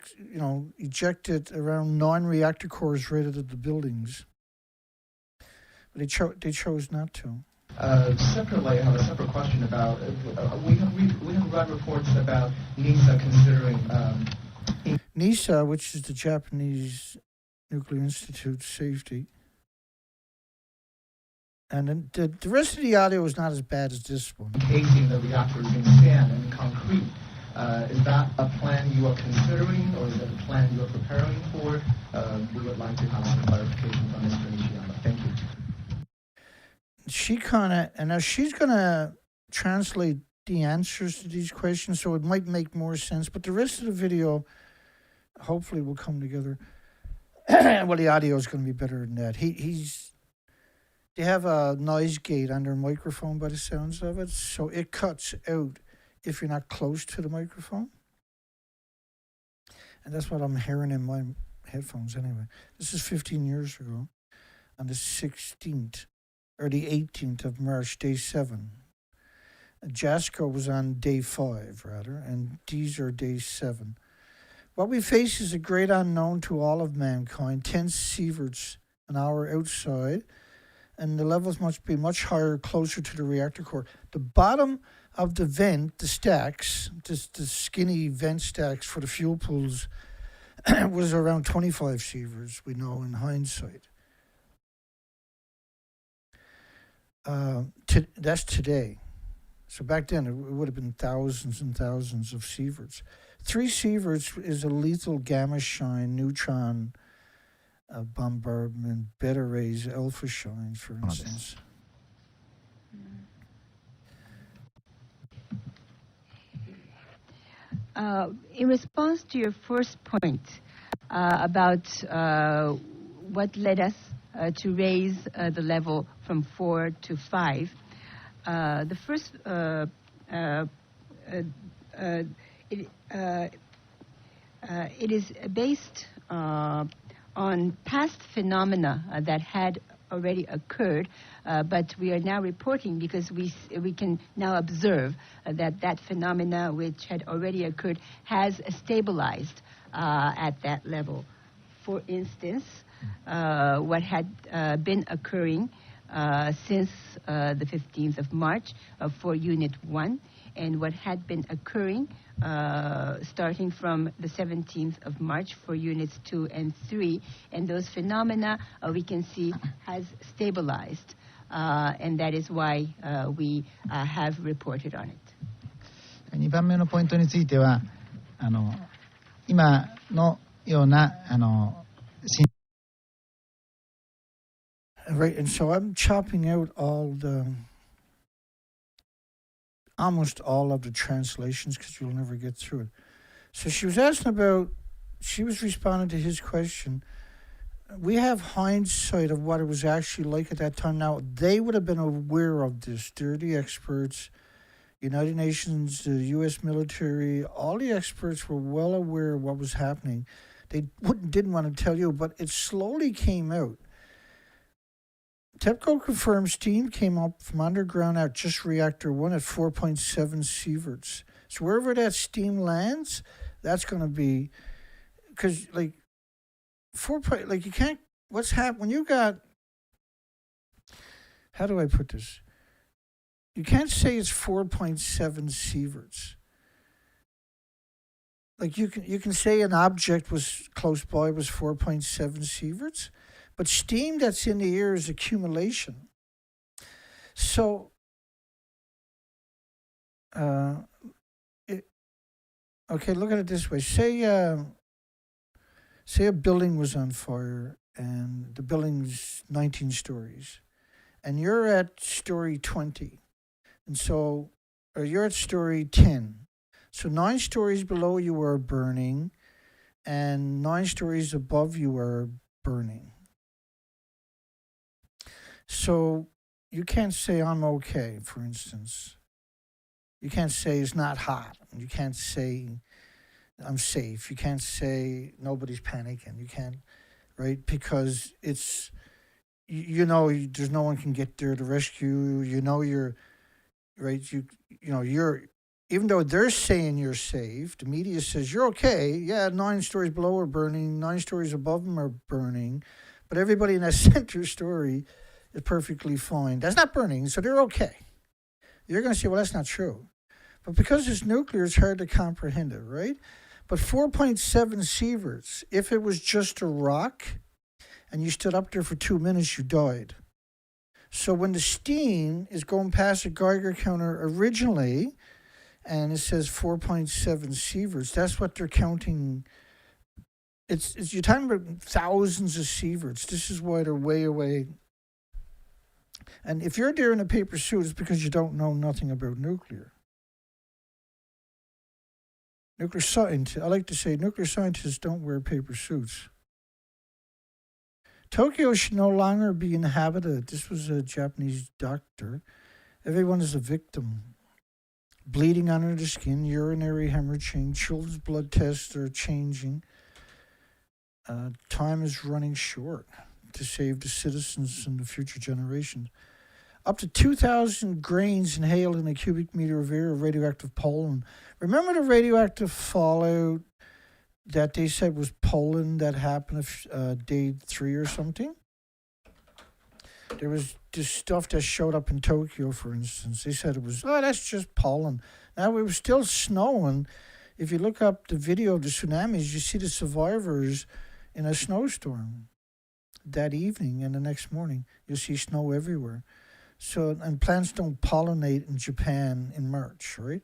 ejected around 9 reactor cores right out of the buildings. But they chose not to. Separately, I have a separate question about, we have read reports about NISA considering... NISA, which is the Japanese Nuclear Institute Safety. And then the rest of the audio is not as bad as this one. Encasing the reactors in sand and concrete. Is that a plan you are considering, or is it a plan you are preparing for? We would like to have some clarification from Mr. Nishiyama. Thank you. She's going to translate the answers to these questions, so it might make more sense. But the rest of the video, hopefully, will come together. Well, the audio is going to be better than that. They have a noise gate on their microphone by the sounds of it, so it cuts out if you're not close to the microphone. And that's what I'm hearing in my headphones anyway. This is 15 years ago, on the 16th, or the 18th of March, day 7. JASCO was on day 5, rather, and these are day 7. What we face is a great unknown to all of mankind, 10 sieverts an hour outside, and the levels must be much higher, closer to the reactor core. The bottom of the vent, the stacks, the skinny vent stacks for the fuel pools, was around 25 sieverts, we know in hindsight. That's today. So back then, it would have been thousands and thousands of sieverts. 3 sieverts is a lethal gamma shine, neutron bombardment, beta rays, alpha shine, for instance. In response to your first point about what led us to raise the level from 4 to 5, the first it is based on past phenomena that had already occurred, but we are now reporting because we can now observe that phenomena which had already occurred has stabilized at that level. For instance, what had been occurring since the 15th of March for Unit 1, and what had been occurring starting from the 17th of March for Units 2 and 3. And those phenomena we can see has stabilized, and that is why we have reported on it. 2番目のポイントについては、今のようなRight, and so I'm chopping out almost all of the translations because you'll never get through it. So she was asking about she was responding to his question. We have hindsight of what it was actually like at that time. Now, they would have been aware of this. They're the experts. United Nations, the U.S. military, all the experts were well aware of what was happening. They didn't want to tell you, but it slowly came out. TEPCO confirms steam came up from underground at just reactor 1 at 4.7 sieverts. So wherever that steam lands, that's going to be, because like you can't, what's happened when you got, how do I put this? You can't say it's 4.7 sieverts. Like you can say an object was close by was 4.7 sieverts, but steam that's in the air is accumulation. So, okay, look at it this way. Say a building was on fire and the building's 19 stories, and you're at story 20, and so, or you're at story 10. So 9 stories below you are burning, and 9 stories above you are burning. So you can't say I'm okay, for instance. You can't say it's not hot. You can't say I'm safe. You can't say nobody's panicking. You can't, right? Because it's, there's no one can get there to rescue you. You're, right? You're, even though they're saying you're safe, the media says you're okay. Yeah, 9 stories below are burning, 9 stories above them are burning, but everybody in that center story is perfectly fine. That's not burning, so they're okay. You're going to say, well, that's not true. But because it's nuclear, it's hard to comprehend it, right? But 4.7 sieverts, if it was just a rock and you stood up there for 2 minutes, you died. So when the steam is going past a Geiger counter originally, and it says 4.7 sieverts, that's what they're counting. It's you're talking about thousands of sieverts. This is why they're way away. And if you're there in a paper suit, it's because you don't know nothing about nuclear. Nuclear scientists, I like to say, nuclear scientists don't wear paper suits. Tokyo should no longer be inhabited. This was a Japanese doctor. Everyone is a victim. Bleeding under the skin, urinary hemorrhaging, children's blood tests are changing. Time is running short to save the citizens and the future generations. Up to 2,000 grains inhaled in a cubic meter of air of radioactive pollen. Remember the radioactive fallout that they said was pollen that happened day 3 or something? There was this stuff that showed up in Tokyo, for instance. They said it was, that's just pollen. Now, it was still snowing. If you look up the video of the tsunamis, you see the survivors in a snowstorm that evening, and the next morning, you'll see snow everywhere. So, and plants don't pollinate in Japan in March, right?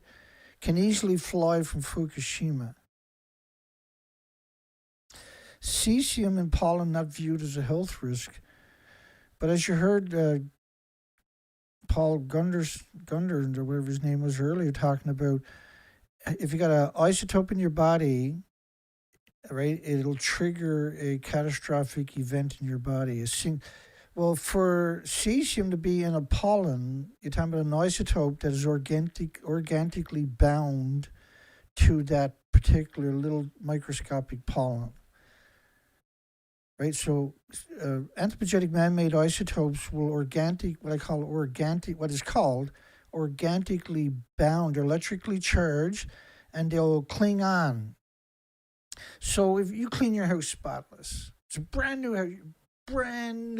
Can easily fly from Fukushima. Cesium in pollen not viewed as a health risk. But as you heard Paul Gunder, or whatever his name was earlier, talking about, if you got an isotope in your body, right, it'll trigger a catastrophic event in your body. Well, for cesium to be in a pollen, you're talking about an isotope that is organically bound to that particular little microscopic pollen. Right, so anthropogenic man-made isotopes will what is called organically bound, electrically charged, and they'll cling on. So if you clean your house spotless, it's a brand new house, brand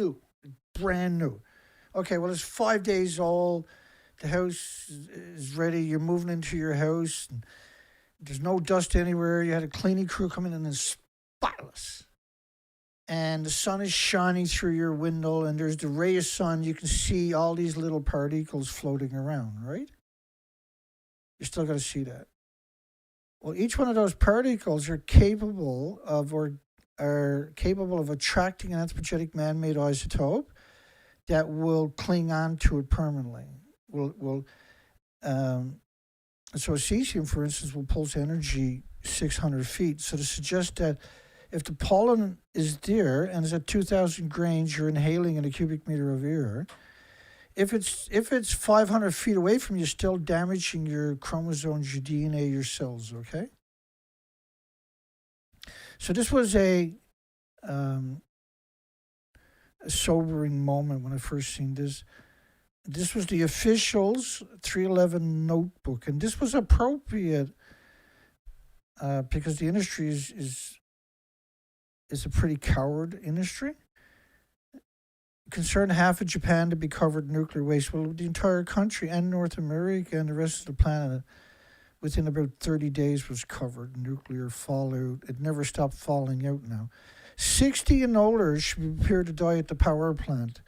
new. Okay, well, it's 5 days old. The house is ready. You're moving into your house. And there's no dust anywhere. You had a cleaning crew come in and it's spotless. And the sun is shining through your window, and there's the ray of sun. You can see all these little particles floating around, right? You're still going to see that. Well, each one of those particles are capable of attracting an anthropogenic man-made isotope that will cling on to it permanently. And so cesium, for instance, will pulse energy 600 feet. So to suggest that if the pollen is there and is at 2,000 grains, you're inhaling in a cubic meter of air. If it's 500 feet away from you, still damaging your chromosomes, your DNA, your cells, okay? So this was a sobering moment when I first seen this. This was the officials 311 notebook, and this was appropriate because the industry is a pretty coward industry. Concerned half of Japan to be covered in nuclear waste. Well, the entire country and North America and the rest of the planet within about 30 days was covered in nuclear fallout. It never stopped falling out now. 60 and older should be prepared to die at the power plant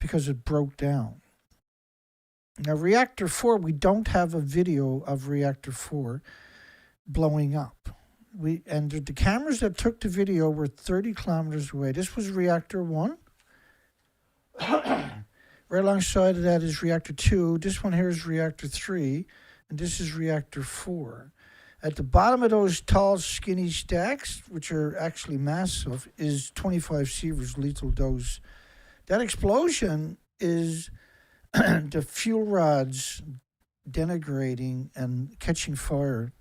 because it broke down. Now, Reactor 4, we don't have a video of Reactor 4 blowing up. And the cameras that took the video were 30 kilometers away. This was Reactor 1. Right alongside of that is Reactor 2. This one here is Reactor 3. And this is Reactor 4. At the bottom of those tall, skinny stacks, which are actually massive, is 25 sieverts lethal dose. That explosion is the fuel rods denigrating and catching fire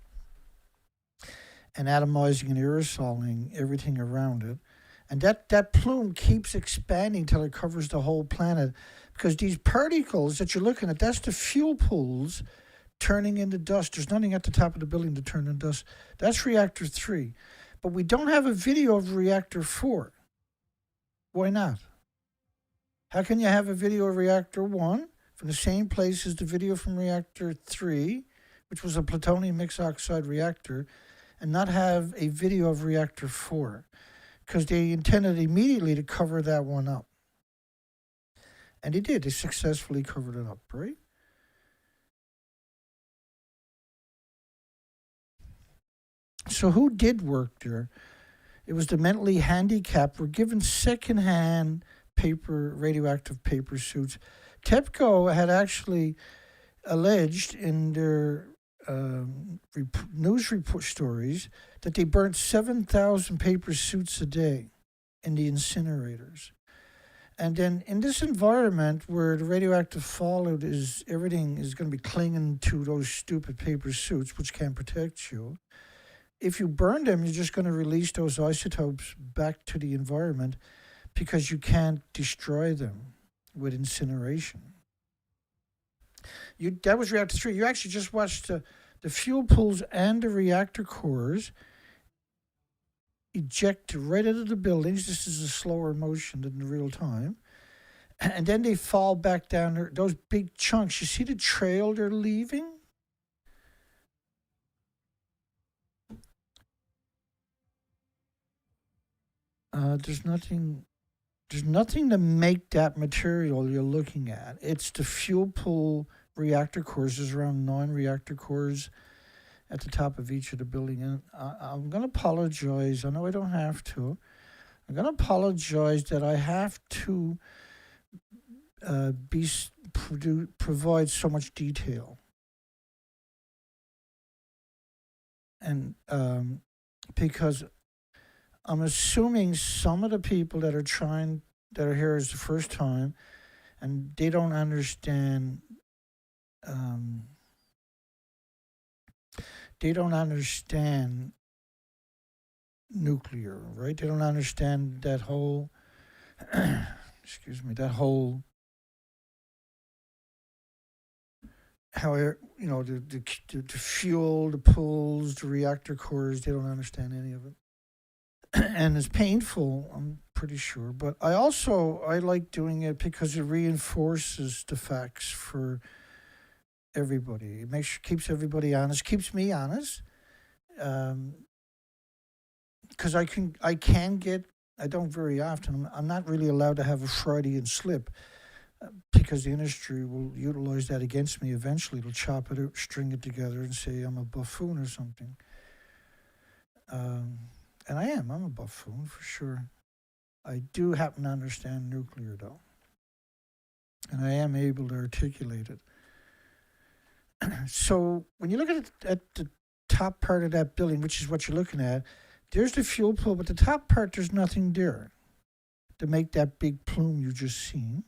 and atomizing and aerosoling everything around it. And that plume keeps expanding till it covers the whole planet, because these particles that you're looking at, that's the fuel pools turning into dust. There's nothing at the top of the building to turn into dust. That's Reactor 3. But we don't have a video of Reactor 4. Why not? How can you have a video of Reactor 1 from the same place as the video from Reactor 3, which was a plutonium mixed oxide reactor, and not have a video of Reactor 4? Because they intended immediately to cover that one up. And they did. They successfully covered it up, right? So who did work there? It was the mentally handicapped. Were given secondhand radioactive paper suits. TEPCO had actually alleged in their news report stories that they burnt 7,000 paper suits a day in the incinerators. And then in this environment where the radioactive fallout is, everything is going to be clinging to those stupid paper suits, which can't protect you. If you burn them, you're just going to release those isotopes back to the environment because you can't destroy them with incineration. That was Reactor 3. You actually just watched the fuel pools and the reactor cores eject right out of the buildings. This is a slower motion than in real time. And then they fall back down there. Those big chunks, you see the trail they're leaving? There's nothing to make that material you're looking at. It's the fuel pool reactor cores. There's around 9 reactor cores at the top of each of the building. And I'm going to apologize. I know I don't have to. I'm going to apologize that I have to provide so much detail. And because I'm assuming some of the people that are here is the first time, and they don't understand. They don't understand nuclear, right? They don't understand that whole. That whole. How the fuel, the pools, the reactor cores. They don't understand any of it. And it's painful, I'm pretty sure. But I like doing it because it reinforces the facts for everybody. It keeps everybody honest, keeps me honest. Because I don't very often. I'm not really allowed to have a Freudian slip because the industry will utilize that against me eventually. It'll chop it out, string it together, and say I'm a buffoon or something. And I'm a buffoon for sure. I do happen to understand nuclear though. And I am able to articulate it. So when you look at the top part of that building, which is what you're looking at, there's the fuel pool, but the top part, there's nothing there to make that big plume you just seen.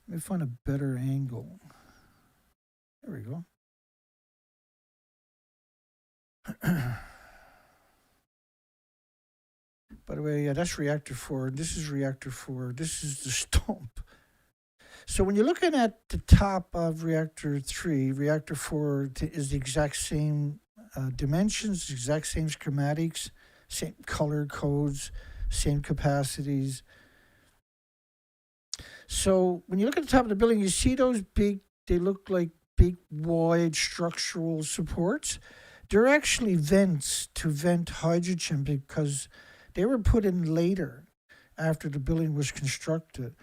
Let me find a better angle. There we go. By the way, yeah, that's reactor 4. This is reactor 4. This is the stump. So when you're looking at the top of reactor 3, reactor 4 is the exact same dimensions, exact same schematics, same color codes, same capacities. So when you look at the top of the building, you see those big, they look like big wide structural supports. They're actually vents to vent hydrogen because they were put in later after the building was constructed,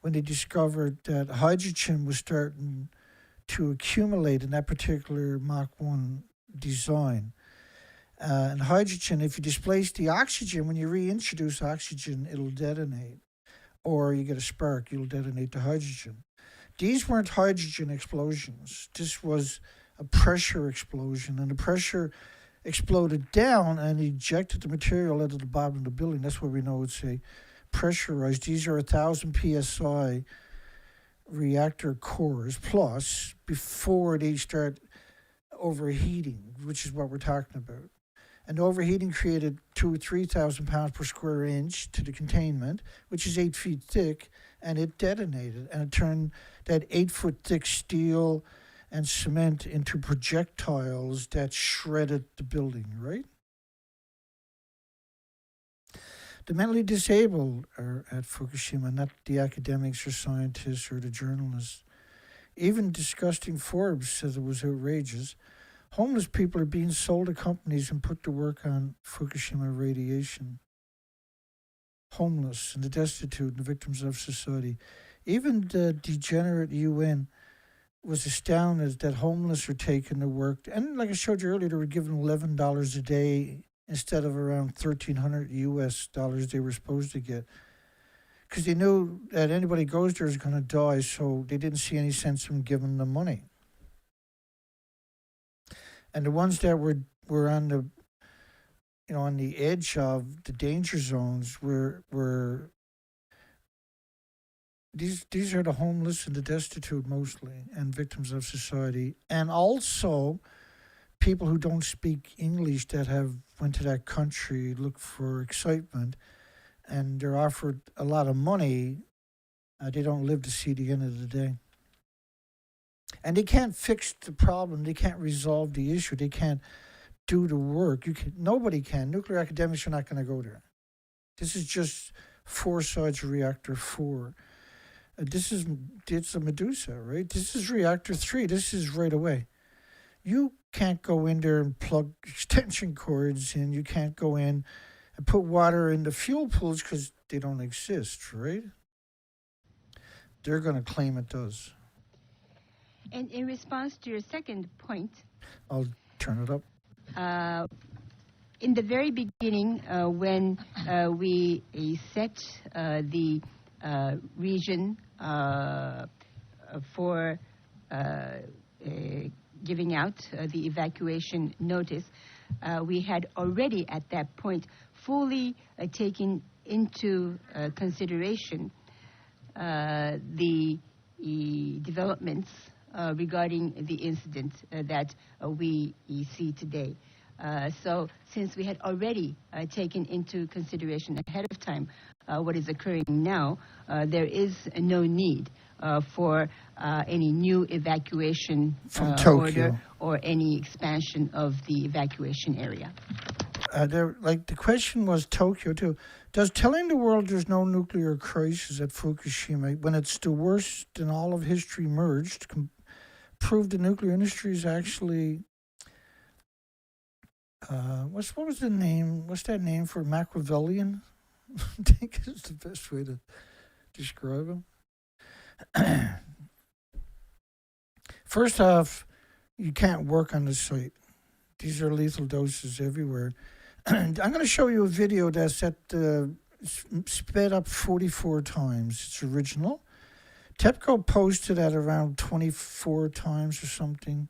when they discovered that hydrogen was starting to accumulate in that particular Mach 1 design. And hydrogen, if you displace the oxygen, when you reintroduce oxygen, it'll detonate. Or you get a spark, you'll detonate the hydrogen. These weren't hydrogen explosions. This was a pressure explosion, and the pressure exploded down and ejected the material out of the bottom of the building. That's why we know it's a pressurized. These are 1,000 psi reactor cores plus before they start overheating, which is what we're talking about. And overheating created 2,000 or 3,000 pounds per square inch to the containment, which is 8 feet thick, and it detonated. And it turned that 8-foot thick steel and cement into projectiles that shredded the building, right? The mentally disabled are at Fukushima, not the academics or scientists or the journalists. Even disgusting Forbes says it was outrageous. Homeless people are being sold to companies and put to work on Fukushima radiation. Homeless and the destitute and the victims of society. Even the degenerate UN was astounded that homeless are taken to work. And like I showed you earlier, they were given $11 a day instead of around $1,300 US dollars they were supposed to get. Because they knew that anybody goes there is going to die, so they didn't see any sense in giving them money. And the ones that were on the, on the edge of the danger zones were these are the homeless and the destitute mostly, and victims of society, and also people who don't speak English that have went to that country, look for excitement, and they're offered a lot of money. They don't live to see the end of the day. And they can't fix the problem. They can't resolve the issue. They can't do the work. Nobody can. Nuclear academics are not going to go there. This is just 4 sides of reactor 4. It's a Medusa, right? This is reactor 3. This is right away. You can't go in there and plug extension cords in. You can't go in and put water in the fuel pools because they don't exist, right? They're going to claim it does. And in response to your second point, I'll turn it up. In the very beginning, when we set the region for giving out the evacuation notice, we had already at that point fully taken into consideration the developments regarding the incident that we see today. So since we had already taken into consideration ahead of time what is occurring now, there is no need for any new evacuation order or any expansion of the evacuation area. The question was Tokyo too. Does telling the world there's no nuclear crisis at Fukushima, when it's the worst in all of history merged, prove the nuclear industry is actually what was the name? What's that name for Machiavellian? I think is the best way to describe him. First off, you can't work on the site. These are lethal doses everywhere. I'm going to show you a video that's sped up 44 times. It's original. TEPCO posted at around 24 times or something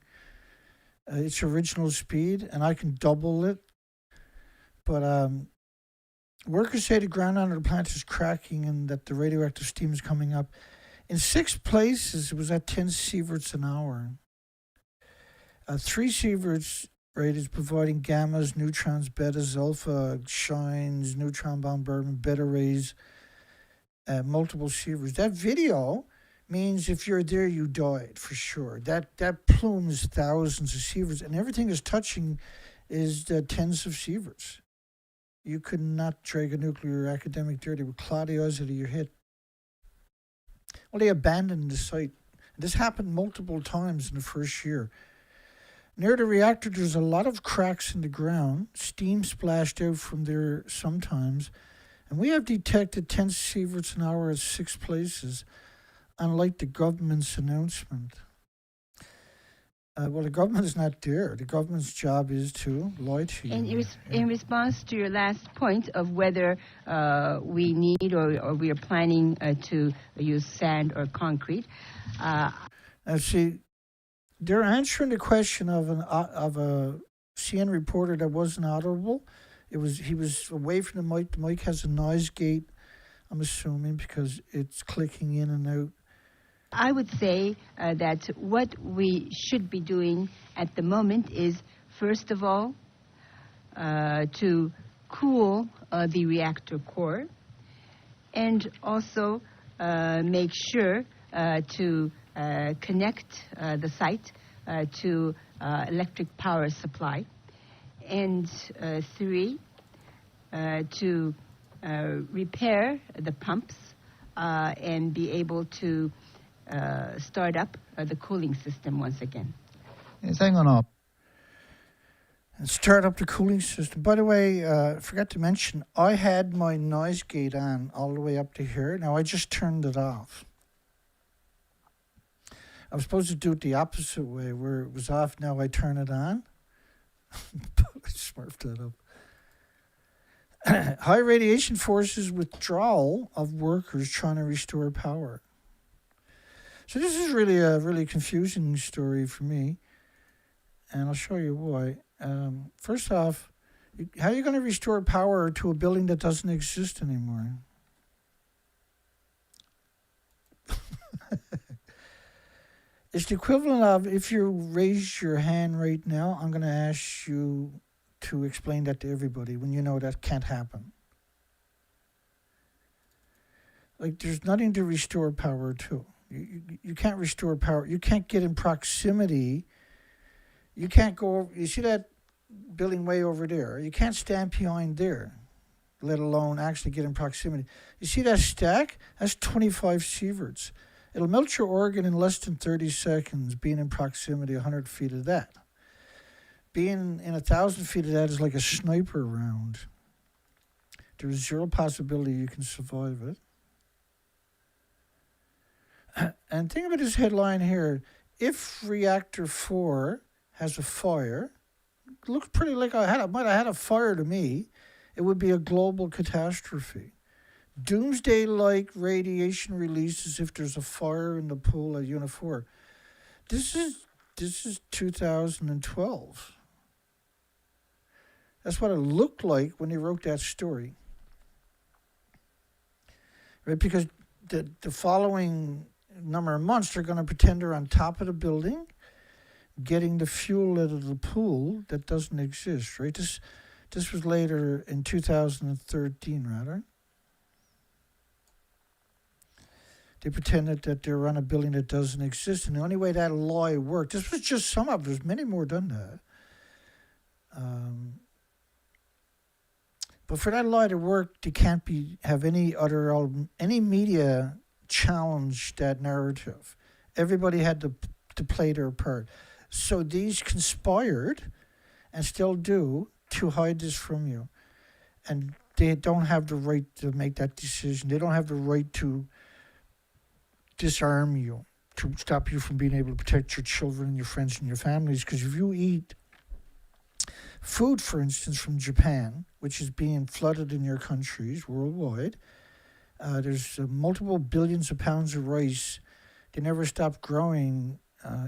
its original speed, and I can double it. But workers say the ground under the plant is cracking and that the radioactive steam is coming up. In 6 places, it was at 10 sieverts an hour. 3 sieverts rate is providing gammas, neutrons, betas, alpha, shines, neutron bombardment, beta rays, multiple sieverts. That video means if you're there, you died for sure. That plumes thousands of sieverts, and everything is touching is the tens of sieverts. You could not drag a nuclear academic there. They would claw the eyes out of your head. Well, they abandoned the site. This happened multiple times in the first year. Near the reactor, there's a lot of cracks in the ground. Steam splashed out from there sometimes. And we have detected 10 sieverts an hour at 6 places, unlike the government's announcement. Well, the government is not there. The government's job is to lie to you. And in response to your last point of whether we need or we are planning to use sand or concrete. See, they're answering the question of a CNN reporter that wasn't audible. He was away from the mic. The mic has a noise gate, I'm assuming, because it's clicking in and out. I would say that what we should be doing at the moment is, first of all, to cool the reactor core, and also make sure to connect the site to electric power supply, and 3, to repair the pumps and be able to start up the cooling system once again. 最後の And start up the cooling system. By the way, I forgot to mention, I had my noise gate on all the way up to here. Now I just turned it off. I was supposed to do it the opposite way, where it was off. Now I turn it on. I smurfed that up. High radiation forces withdrawal of workers trying to restore power. So this is really a really confusing story for me, and I'll show you why. First off, how are you going to restore power to a building that doesn't exist anymore? It's the equivalent of, if you raise your hand right now, I'm going to ask you to explain that to everybody when you know that can't happen. Like, there's nothing to restore power to. You can't restore power. You can't get in proximity. You can't go, you see that building way over there? You can't stand behind there, let alone actually get in proximity. You see that stack? That's 25 sieverts. It'll melt your organ in less than 30 seconds, being in proximity 100 feet of that. Being in 1,000 feet of that is like a sniper round. There's zero possibility you can survive it. And think about this headline here. If reactor 4 has a fire, it looks pretty like might have had a fire to me, it would be a global catastrophe. Doomsday-like radiation releases if there's a fire in the pool at Unit 4. This is 2012. That's what it looked like when they wrote that story. Right? Because the following number of months, they're going to pretend they're on top of the building, getting the fuel out of the pool that doesn't exist, right? This was later in 2013, rather. They pretended that they're on a building that doesn't exist, and the only way that lie worked, this was just some of them, there's many more done that. But for that lie to work, they can't have any media challenge that narrative. Everybody had to play their part. So these conspired, and still do, to hide this from you. And they don't have the right to make that decision. They don't have the right to disarm you, to stop you from being able to protect your children and your friends and your families. Because if you eat food, for instance, from Japan, which is being flooded in your countries worldwide, there's multiple billions of pounds of rice they never stopped growing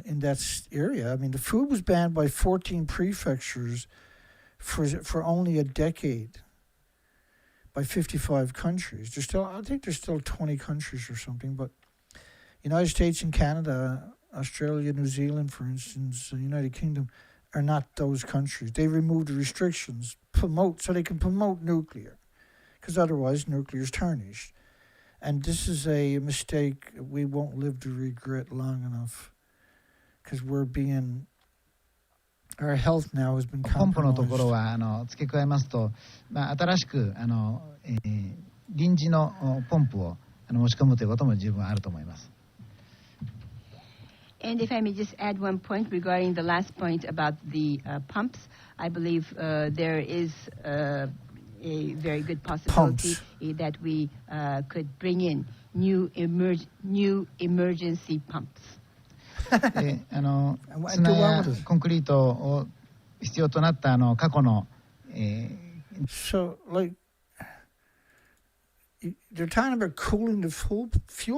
in that area. I mean, the food was banned by 14 prefectures for only a decade by 55 countries. I think there's still 20 countries or something, but United States and Canada, Australia, New Zealand, for instance, the United Kingdom, are not those countries. They removed the restrictions so they can promote nuclear, because otherwise nuclear is tarnished. And this is a mistake we won't live to regret long enough, because our health now has been ポンプのところ compromised. は付け加えますと、新しく臨時のポンプを持ち込むということも十分あると思います。And if I may just add one point regarding the last point about the pumps, I believe there is a very good possibility that we could bring in new emergency pumps. で砂やコンクリートを必要となった過去の、So, like, they're talking about cooling the fuel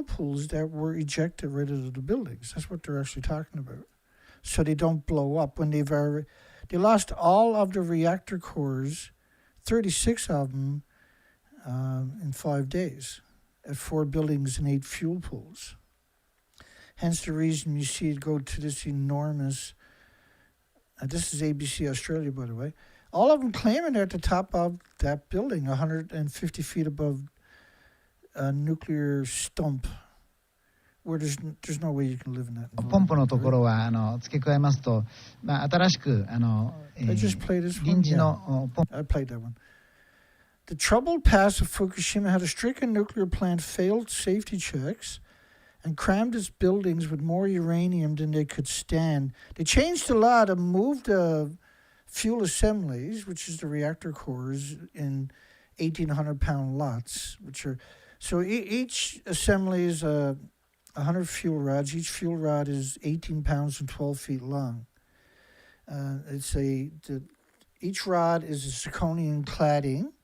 pools that were ejected right out of the buildings. That's what they're actually talking about. So they don't blow up when they lost all of the reactor cores, 36 of them, in 5 days at 4 buildings and 8 fuel pools. Hence the reason you see it go to this enormous, this is ABC Australia, by the way, all of them claiming they're at the top of that building, 150 feet above a nuclear stump, where there's no way you can live in that environment. ポンプのところは付け加えますと、新しくI just played this one. 臨時のポンプ I played that one. The troubled past of Fukushima had a stricken nuclear plant failed safety checks and crammed its buildings with more uranium than they could stand. They changed the law to move the fuel assemblies, which is the reactor cores, in 1,800-pound lots, which are so each assembly is 100 fuel rods. Each fuel rod is 18 pounds and 12 feet long. Each rod is a zirconium cladding.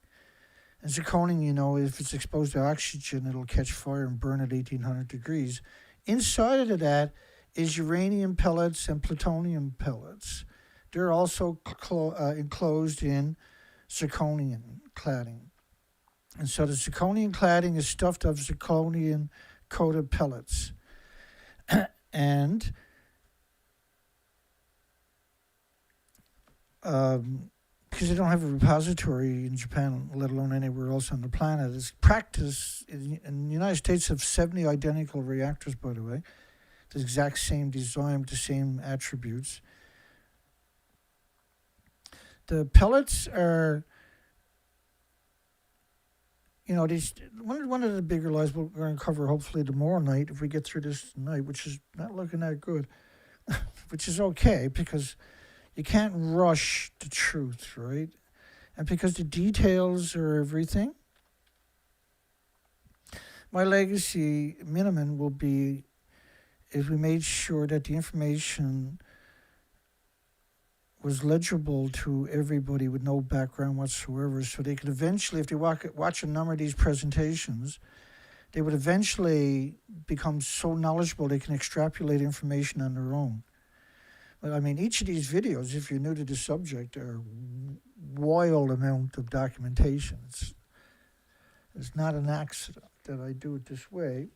And zirconium, if it's exposed to oxygen, it'll catch fire and burn at 1,800 degrees. Inside of that is uranium pellets and plutonium pellets. They're also enclosed in zirconium cladding. And so the zirconium cladding is stuffed of zirconium-coated pellets. And because they don't have a repository in Japan, let alone anywhere else on the planet, it's practice. In the United States have 70 identical reactors, by the way, the exact same design, the same attributes. The pellets are, one of the bigger lies we're going to cover hopefully tomorrow night if we get through this tonight, which is not looking that good, which is okay because you can't rush the truth, right? And because the details are everything, my legacy minimum will be if we made sure that the information was legible to everybody with no background whatsoever, so they could eventually, if they watch a number of these presentations, they would eventually become so knowledgeable they can extrapolate information on their own. But I mean, each of these videos, if you're new to the subject, are wild amount of documentation. It's not an accident that I do it this way.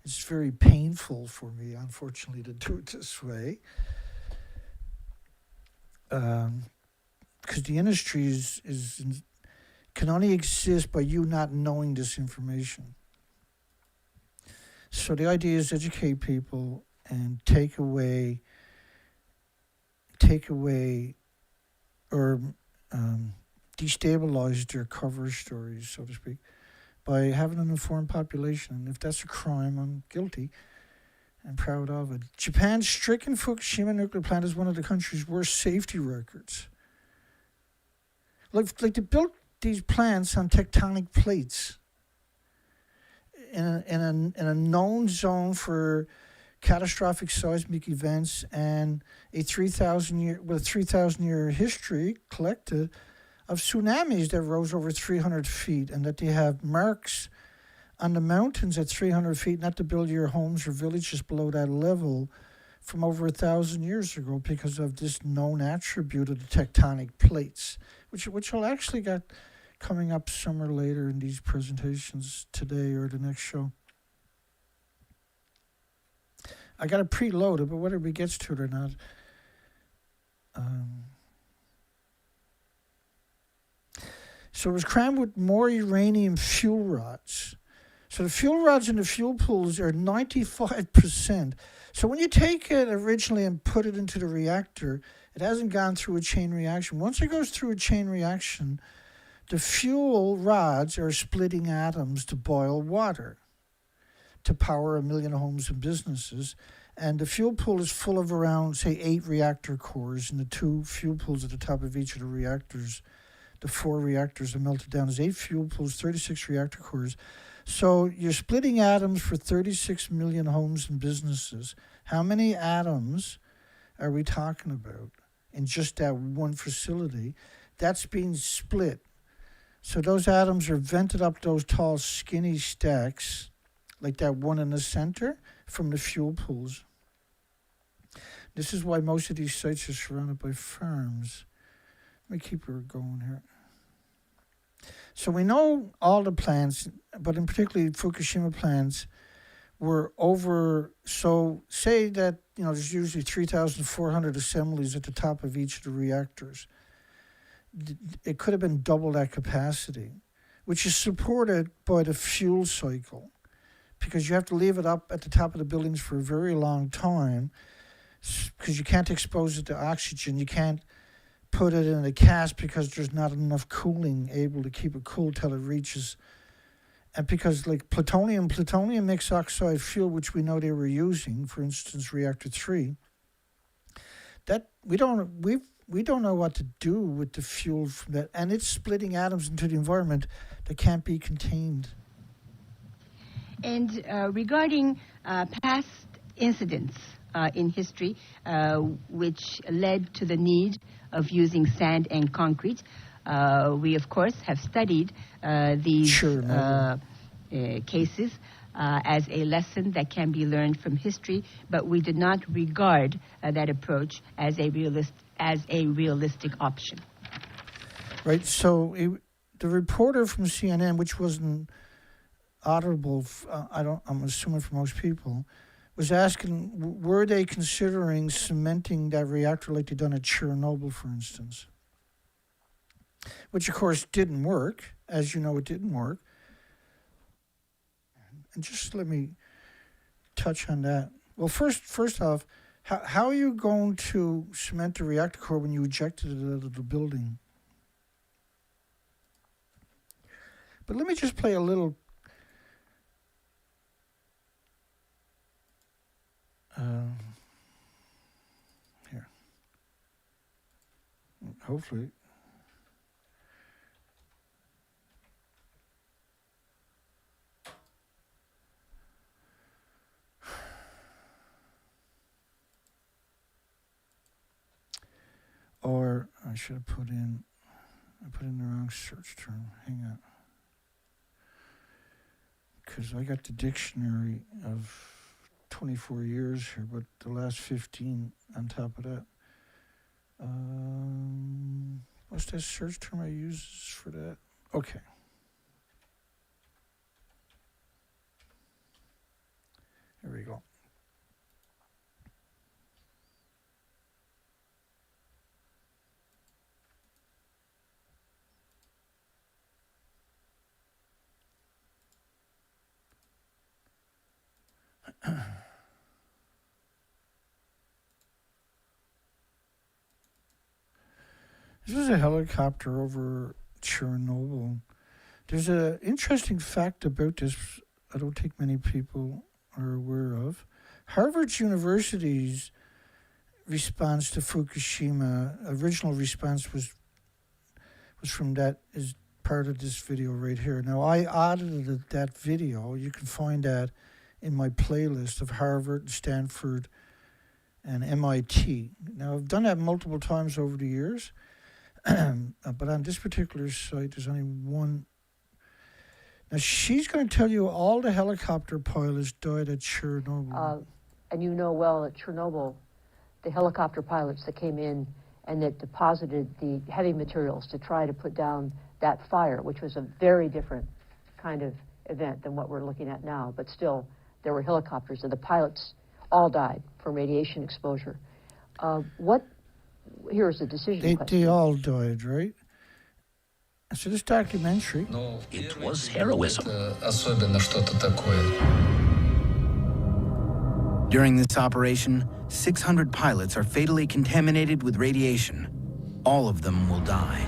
It's very painful for me, unfortunately, to do it this way. Because the industry can only exist by you not knowing this information. So the idea is educate people and take away or destabilize their cover stories, so to speak, by having an informed population. And if that's a crime, I'm guilty and proud of it. Japan's stricken Fukushima nuclear plant is one of the country's worst safety records. Like they built these plants on tectonic plates in a known zone for catastrophic seismic events and a 3,000-year history collected of tsunamis that rose over 300 feet, and that they have marks on the mountains at 300 feet, not to build your homes or villages below that level from over 1,000 years ago because of this known attribute of the tectonic plates, which I'll actually got coming up somewhere later in these presentations today or the next show. I got it preloaded, but whether we gets to it or not, so it was crammed with more uranium fuel rods. So the fuel rods in the fuel pools are 95%. So when you take it originally and put it into the reactor, it hasn't gone through a chain reaction. Once it goes through a chain reaction, the fuel rods are splitting atoms to boil water to power 1 million homes and businesses. And the fuel pool is full of around, say, 8 reactor cores, and the 2 fuel pools at the top of each of the reactors. The 4 reactors are melted down as 8 fuel pools, 36 reactor cores. So you're splitting atoms for 36 million homes and businesses. How many atoms are we talking about in just that one facility? That's being split. So those atoms are vented up those tall, skinny stacks, like that one in the center, from the fuel pools. This is why most of these sites are surrounded by farms. Let me keep her going here. So we know all the plants, but in particularly Fukushima plants, were over. So say that, there's usually 3,400 assemblies at the top of each of the reactors. It could have been double that capacity, which is supported by the fuel cycle, because you have to leave it up at the top of the buildings for a very long time, because you can't expose it to oxygen. You can't put it in a cask because there's not enough cooling able to keep it cool till it reaches. And because like plutonium mixed oxide fuel, which we know they were using, for instance, reactor 3, that we don't know what to do with the fuel from that, and it's splitting atoms into the environment that can't be contained. And regarding past incidents in history, which led to the need of using sand and concrete, we of course have studied these cases as a lesson that can be learned from history, but we did not regard that approach as a realistic option. Right. So the reporter from CNN, which wasn't audible, I'm assuming for most people, was asking, were they considering cementing that reactor like they done at Chernobyl, for instance? Which, of course, didn't work. As you know, it didn't work. And just let me touch on that. Well, first off, how are you going to cement the reactor core when you ejected it out of the building? But let me just play a little here. Hopefully. Or I should have put in the wrong search term. Hang on. Because I got the dictionary of 24 years here, but the last 15 on top of that. What's that search term I use for that? Okay. Here we go. This was a helicopter over Chernobyl. There's an interesting fact about this I don't think many people are aware of. Harvard University's response to Fukushima, original response was from that, is part of this video right here. Now, I audited that video. You can find that in my playlist of Harvard, Stanford, and MIT. Now, I've done that multiple times over the years, but on this particular site, there's only one. Now, she's going to tell you all the helicopter pilots died at Chernobyl. And you know well at Chernobyl, the helicopter pilots that came in and that deposited the heavy materials to try to put down that fire, which was a very different kind of event than what we're looking at now. But still, there were helicopters, and the pilots all died from radiation exposure. Here's the decision question. They all died, right? So this documentary... It was heroism. During this operation, 600 pilots are fatally contaminated with radiation. All of them will die.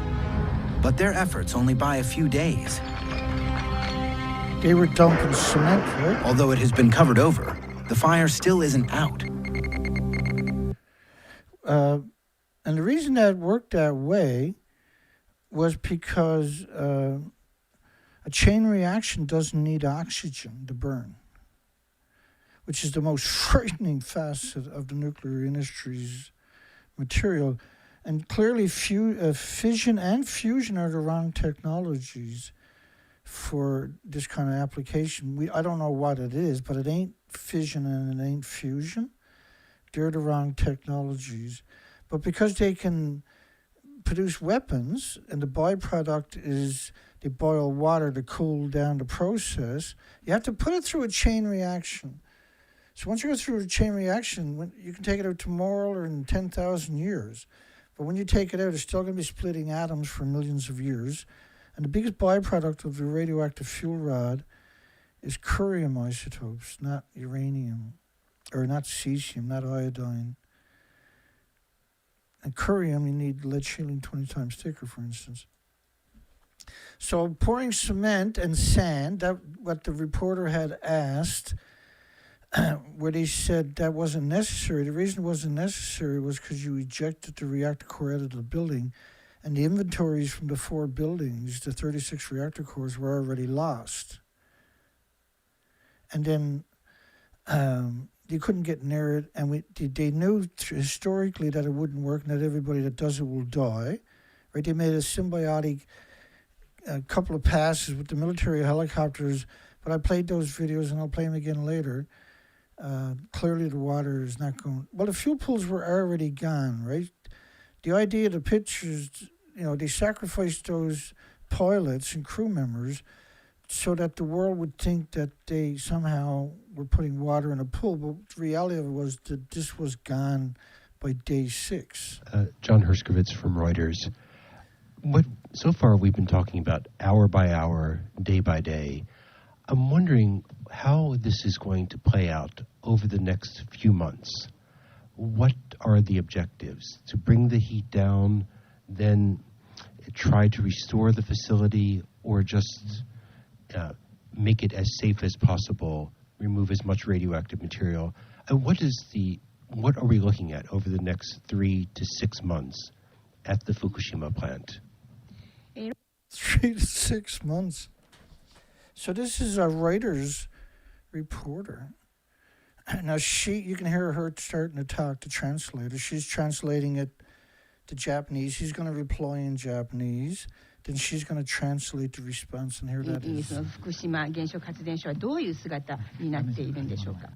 But their efforts only buy a few days. They were dumping cement, right? Although it has been covered over, the fire still isn't out. And the reason that worked that way was because a chain reaction doesn't need oxygen to burn, which is the most frightening facet of the nuclear industry's material. And clearly fission and fusion are the wrong technologies for this kind of application. I don't know what it is, but it ain't fission and it ain't fusion. They're the wrong technologies. But because they can produce weapons, and the byproduct is they boil water to cool down the process, you have to put it through a chain reaction. So once you go through a chain reaction, you can take it out tomorrow or in 10,000 years. But when you take it out, it's still going to be splitting atoms for millions of years. And the biggest byproduct of the radioactive fuel rod is curium isotopes, not uranium, or not cesium, not iodine. And curium, you need lead shielding 20 times thicker, for instance. So pouring cement and sand, that what the reporter had asked, where they said that wasn't necessary. The reason it wasn't necessary was because you ejected the reactor core out of the building, and the inventories from the 4 buildings, the 36 reactor cores, were already lost. And then you couldn't get near it, and they knew historically that it wouldn't work, and that everybody that does it will die. Right? They made a symbiotic couple of passes with the military helicopters, but I played those videos, and I'll play them again later. Clearly the water is not going... Well, the fuel pools were already gone, right? The idea of the pictures, they sacrificed those pilots and crew members so that the world would think that they somehow were putting water in a pool. But the reality of it was that this was gone by day 6. John Herskovitz from Reuters. So far we've been talking about hour by hour, day by day. I'm wondering how this is going to play out over the next few months. What are the objectives? To bring the heat down, then try to restore the facility, or just make it as safe as possible, remove as much radioactive material? And what are we looking at over the next 3 to 6 months at the Fukushima plant? 3 to 6 months. So this is a Reuters reporter. Now you can hear her starting to talk to translator. She's translating it to Japanese. He's going to reply in Japanese. Then she's going to translate the response, and here that is. 福島原子力発電所はどういう姿になっているんでしょうか。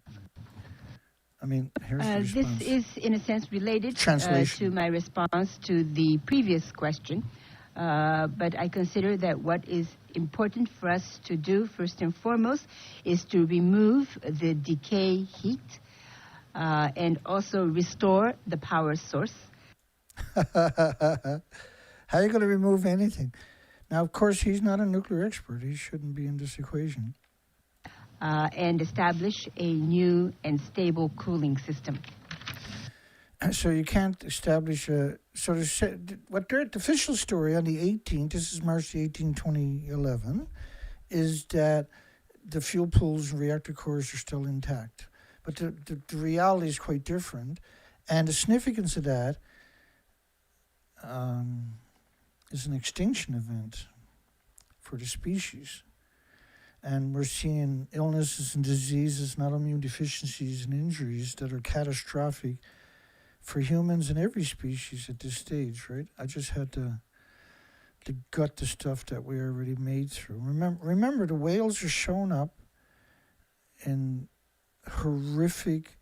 I mean, here's the response. This is, in a sense, related Translation. to my response to the previous question. But I consider that what is important for us to do, first and foremost, is to remove the decay heat and also restore the power source. How are you going to remove anything? Now, of course, he's not a nuclear expert. He shouldn't be in this equation. And establish a new and stable cooling system. So you can't establish a... So the official story on the 18th, this is March the 18th, 2011, is that the fuel pools and reactor cores are still intact. But the reality is quite different. And the significance of that is an extinction event for the species. And we're seeing illnesses and diseases, not immune deficiencies and injuries that are catastrophic for humans and every species at this stage, right? I just had the to gut the stuff that we already made through. Remember, the whales are showing up in horrific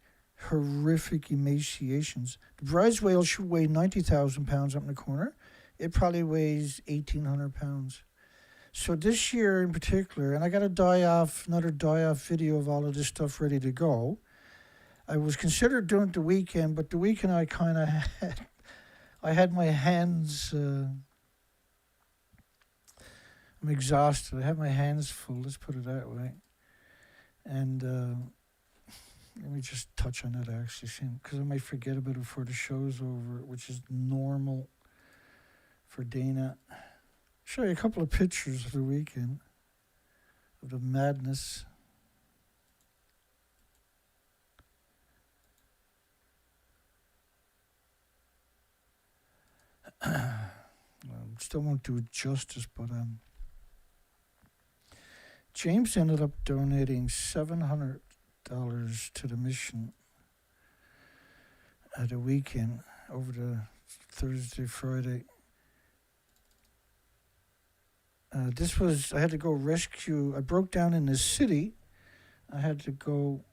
emaciations. The prize whale should weigh 90,000 pounds up in the corner. It probably weighs 1,800 pounds. So this year in particular, and I got another die-off video of all of this stuff ready to go. I was considered doing it the weekend, but the weekend I kind of had my hands, I'm exhausted. I had my hands full, let's put it that way. And let me just touch on that actually, because I might forget about it before the show's over, which is normal for Dana. Show you a couple of pictures of the weekend, of the madness. Still won't do it justice, but James ended up donating $700 to the mission at the weekend over the Thursday, Friday. I had to go rescue, I broke down in the city. I had to go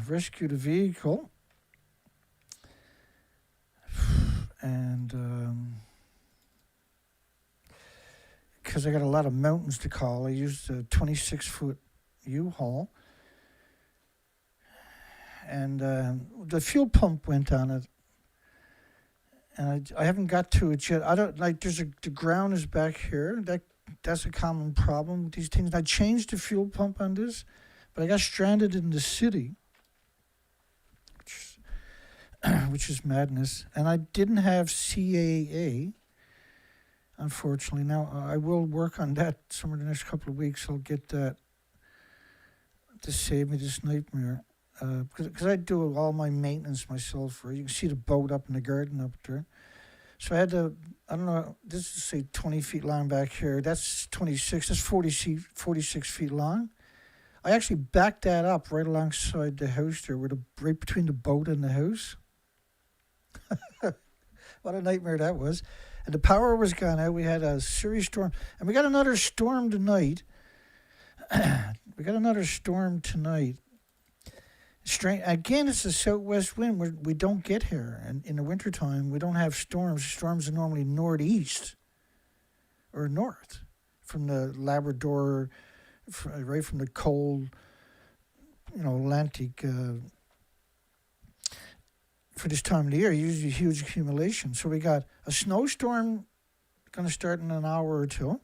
rescue the vehicle. And because I got a lot of mountains to call, I used a 26-foot U-Haul. And the fuel pump went on it. And I haven't got to it yet. The ground is back here. That's a common problem with these things. I changed the fuel pump on this, but I got stranded in the city, which is madness. And I didn't have CAA, unfortunately. Now, I will work on that some of the next couple of weeks. I'll get that to save me this nightmare. Because I do all my maintenance myself. You can see the boat up in the garden up there. So I had to, I don't know, this is say 20 feet long back here. That's 26, that's 46 feet long. I actually backed that up right alongside the house there, right between the boat and the house. What a nightmare that was. And the power was gone out. We had a serious storm. And we got another storm tonight. Again, it's a southwest wind. We don't get here. And in the wintertime, we don't have storms. Storms are normally northeast or north from the Labrador, right from the cold, Atlantic. For this time of the year, usually huge accumulation. So we got a snowstorm going to start in an hour or two.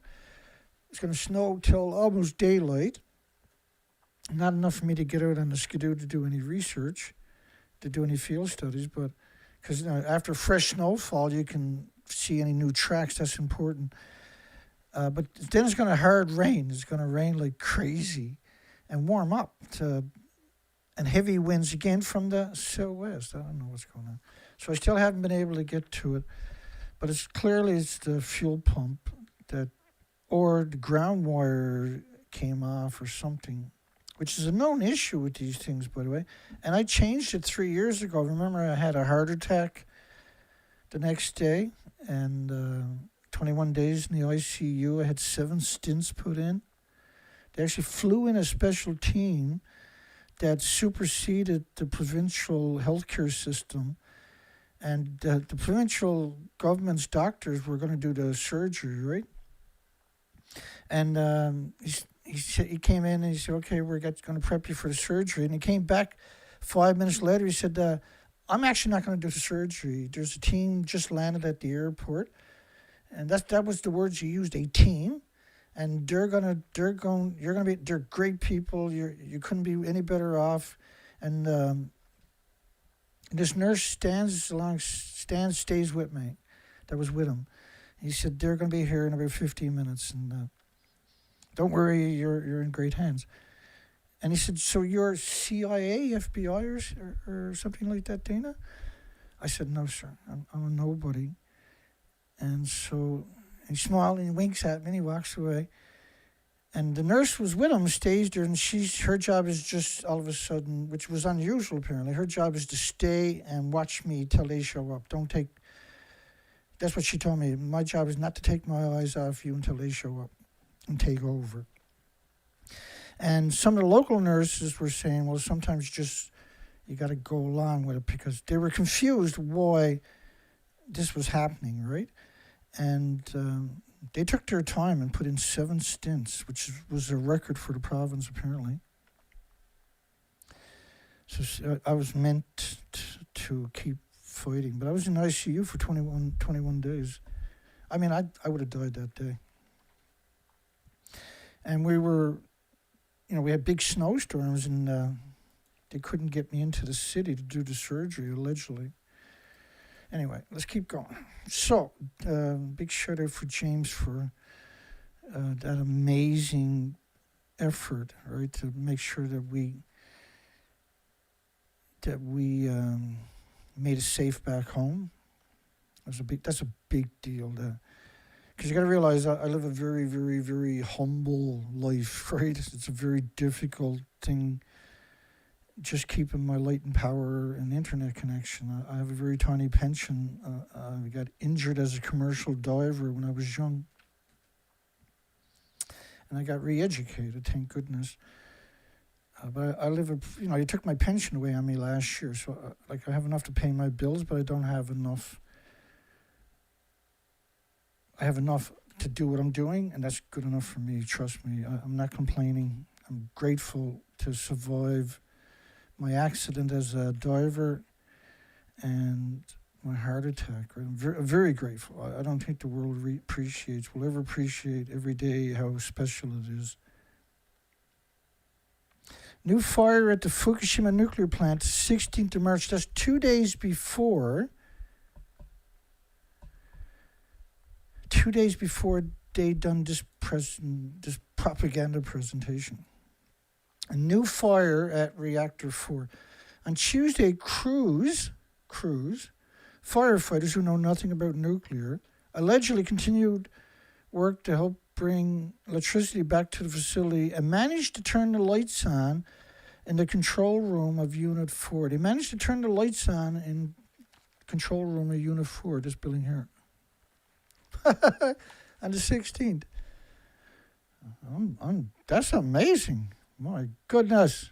It's going to snow till almost daylight. Not enough for me to get out on the skidoo to do any research, to do any field studies, but because after fresh snowfall, you can see any new tracks. That's important. But then it's going to hard rain. It's going to rain like crazy and warm up and heavy winds again from the southwest. I don't know what's going on. So I still haven't been able to get to it, but it's the fuel pump or the ground wire came off or something, which is a known issue with these things, by the way. And I changed it 3 years ago. Remember, I had a heart attack the next day, and 21 days in the ICU. I had 7 stents put in. They actually flew in a special team that superseded the provincial healthcare system. And the provincial government's doctors were going to do the surgery, right? And he came in and he said, okay, we're going to prep you for the surgery. And he came back 5 minutes later. He said, I'm actually not going to do the surgery. There's a team just landed at the airport. And that was the words he used, a team. And they're great people. You couldn't be any better off. And this nurse stays with me. That was with him. He said, they're going to be here in about 15 minutes. And don't worry, you're in great hands. And he said, so you're CIA, FBI, or something like that, Dana? I said, no, sir. I'm a nobody. And so he smiled and he winks at me and he walks away. And the nurse was with him, stays there, and her job is just all of a sudden, which was unusual apparently, her job is to stay and watch me till they show up. Don't take That's what she told me. My job is not to take my eyes off you until they show up and take over. And some of the local nurses were saying, well, sometimes just you got to go along with it, because they were confused why this was happening, right? And they took their time and put in 7 stints, which was a record for the province, apparently. So I was meant to keep fighting, but I was in ICU for 21 days. I mean, I would have died that day. And we were, we had big snowstorms, and they couldn't get me into the city to do the surgery, allegedly. Anyway, let's keep going. So, big shout out for James for that amazing effort, right, to make sure that we made it safe back home. That's a big deal. Because you got to realize I live a very, very, very humble life, right? It's a very difficult thing, just keeping my light and power and internet connection. I have a very tiny pension. I got injured as a commercial diver when I was young. And I got re-educated, thank goodness. But I live, you took my pension away on me last year. So, I have enough to pay my bills, but I don't have enough. I have enough to do what I'm doing, and that's good enough for me, trust me. I'm not complaining. I'm grateful to survive my accident as a diver and my heart attack. Right? I'm very grateful. I don't think the world will ever appreciate every day how special it is. New fire at the Fukushima nuclear plant, 16th of March. That's 2 days before. 2 days before they done this propaganda presentation. A new fire at reactor 4. On Tuesday, crews, firefighters who know nothing about nuclear, allegedly continued work to help bring electricity back to the facility and managed to turn the lights on in the control room of Unit 4. They managed to turn the lights on in control room of Unit 4, this building here. On the 16th. That's amazing. My goodness.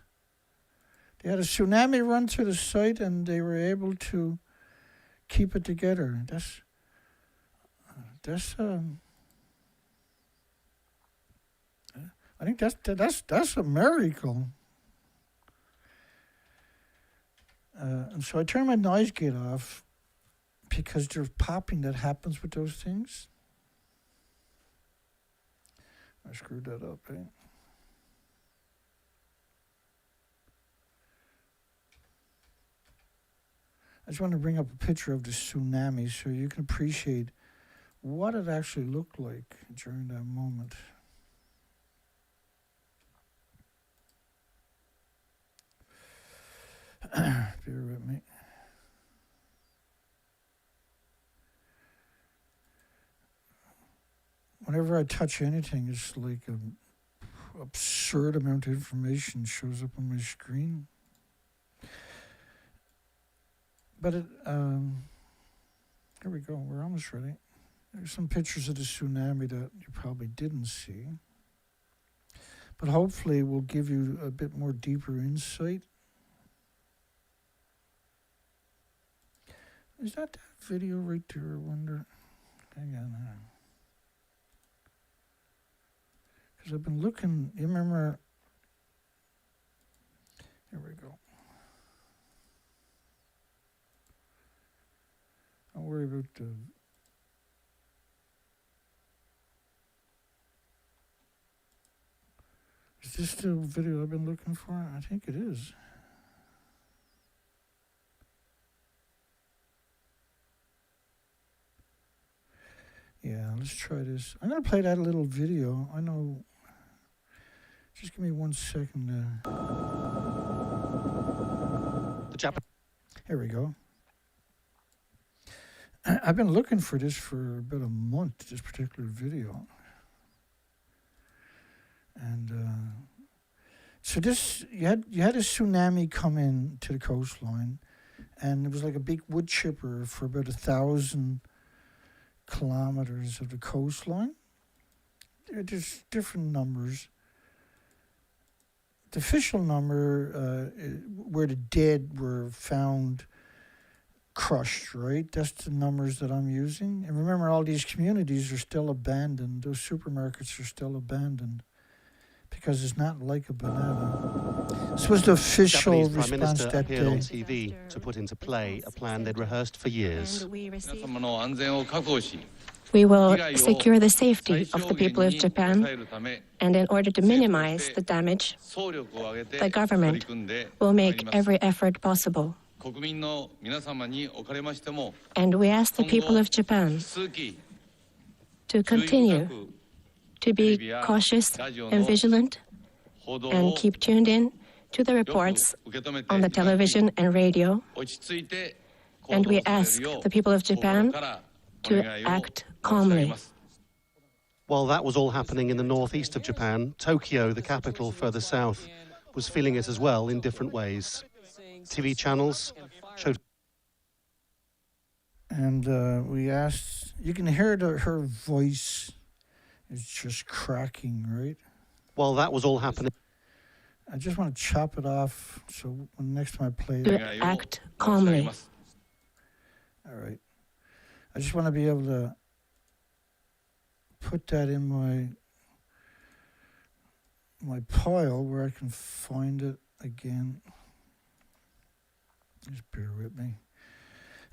They had a tsunami run through the site and they were able to keep it together. I think that's a miracle. And so I turned my noise gate off because there's popping that happens with those things. I screwed that up, eh? I just want to bring up a picture of the tsunami so you can appreciate what it actually looked like during that moment. Bear with me. Whenever I touch anything, it's like an absurd amount of information shows up on my screen. But here we go. We're almost ready. There's some pictures of the tsunami that you probably didn't see. But hopefully will give you a bit more deeper insight. Is that video right there, I wonder? Hang on. Because I've been looking, you remember, here we go. Don't worry about the... Is this the video I've been looking for? I think it is. Yeah, let's try this. I'm going to play that little video. I know. Just give me 1 second. Here we go. I've been looking for this for about a month, this particular video. And so this, you had a tsunami come in to the coastline, and it was like a big wood chipper for about 1,000 kilometers of the coastline. There's different numbers. The official number, where the dead were found crushed, right? That's the numbers that I'm using. And remember, all these communities are still abandoned. Those supermarkets are still abandoned because it's not like a banana. This was the official Japanese Prime response Minister that appeared on day. TV to put into play a plan they'd rehearsed for years. We will secure the safety of the people of Japan, and in order to minimize the damage, the government will make every effort possible. And we ask the people of Japan to continue to be cautious and vigilant and keep tuned in to the reports on the television and radio. And we ask the people of Japan to act calmly. While that was all happening in the northeast of Japan, Tokyo, the capital further south, was feeling it as well in different ways. TV channels showed... And we asked, you can hear her voice is just cracking, right? While that was all happening... I just want to chop it off, so when next time I play it... To act calmly. All right. I just want to be able to put that in my pile where I can find it again. Just bear with me.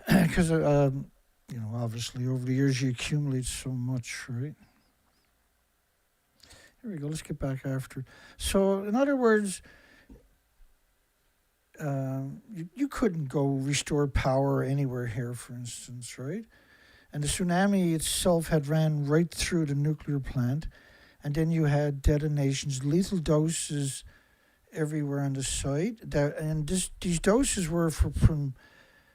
Because, obviously over the years you accumulate so much, right? Here we go. Let's get back after. So, in other words, you couldn't go restore power anywhere here, for instance, right? And the tsunami itself had ran right through the nuclear plant, and then you had detonations, lethal doses everywhere on the site. These doses were from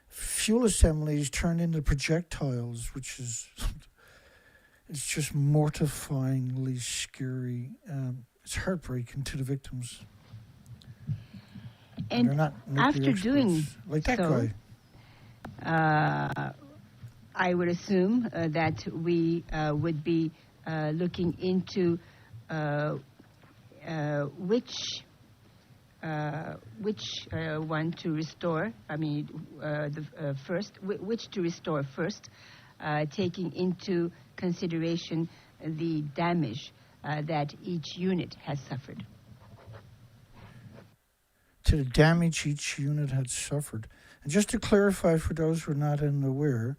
fuel assemblies turned into projectiles, which is it's just mortifyingly scary. It's heartbreaking to the victims. And they're not after experts, doing like that so, guy. I would assume that we would be looking into which one to restore. I mean, which to restore first, taking into consideration the damage that each unit has suffered. To the damage each unit had suffered. And just to clarify for those who are not aware,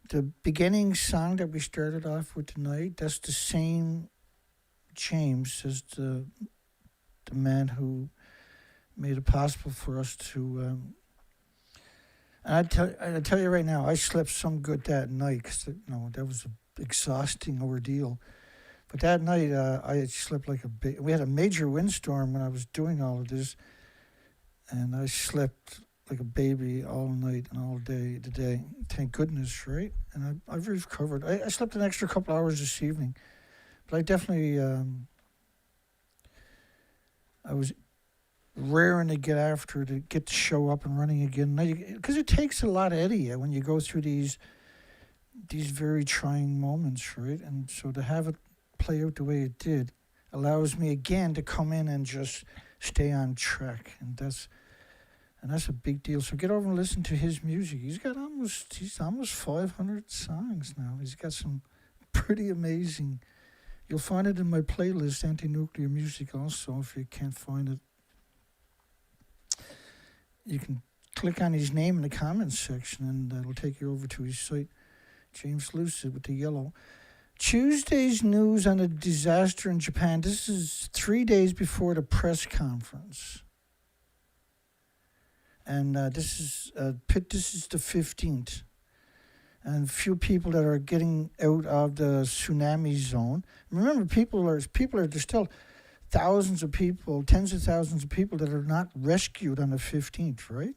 the beginning song that we started off with tonight, that's the same James as the man who made it possible for us to... and I tell you right now, I slept some good that night because that was an exhausting ordeal. But that night, I slept like a baby. We had a major windstorm when I was doing all of this, and I slept like a baby all night and all day today. Thank goodness, right? And I've recovered. I slept an extra couple hours this evening, but I definitely I was raring to get the show up and running again, because it takes a lot out of you when you go through these very trying moments, right? And so to have it play out the way it did allows me again to come in and just stay on track, and that's a big deal. So get over and listen to his music. He's almost 500 songs now. He's got some pretty amazing. You'll find it in my playlist, Anti-Nuclear Music, also, if you can't find it. You can click on his name in the comments section, and it'll take you over to his site, James Lucid with the yellow. Tuesday's news on a disaster in Japan. This is 3 days before the press conference. And this is the 15th. And few people that are getting out of the tsunami zone. Remember, there's still thousands of people, tens of thousands of people that are not rescued on the 15th, right?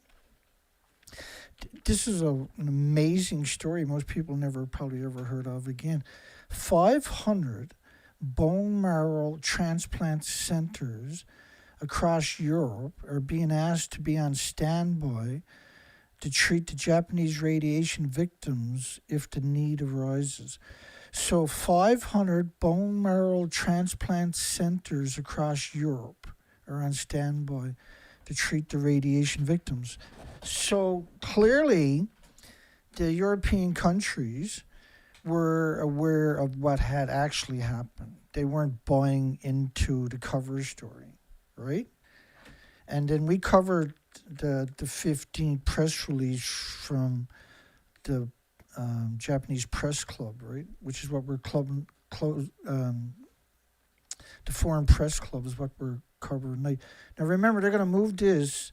This is an amazing story most people probably ever heard of again. 500 bone marrow transplant centers across Europe are being asked to be on standby to treat the Japanese radiation victims if the need arises. So 500 bone marrow transplant centers across Europe are on standby to treat the radiation victims. So clearly, the European countries were aware of what had actually happened. They weren't buying into the cover story, right? And then we covered the 15th press release from the Japanese Press Club, right? Which is what we're the Foreign Press Club is what we're covering. Now remember, they're going to move this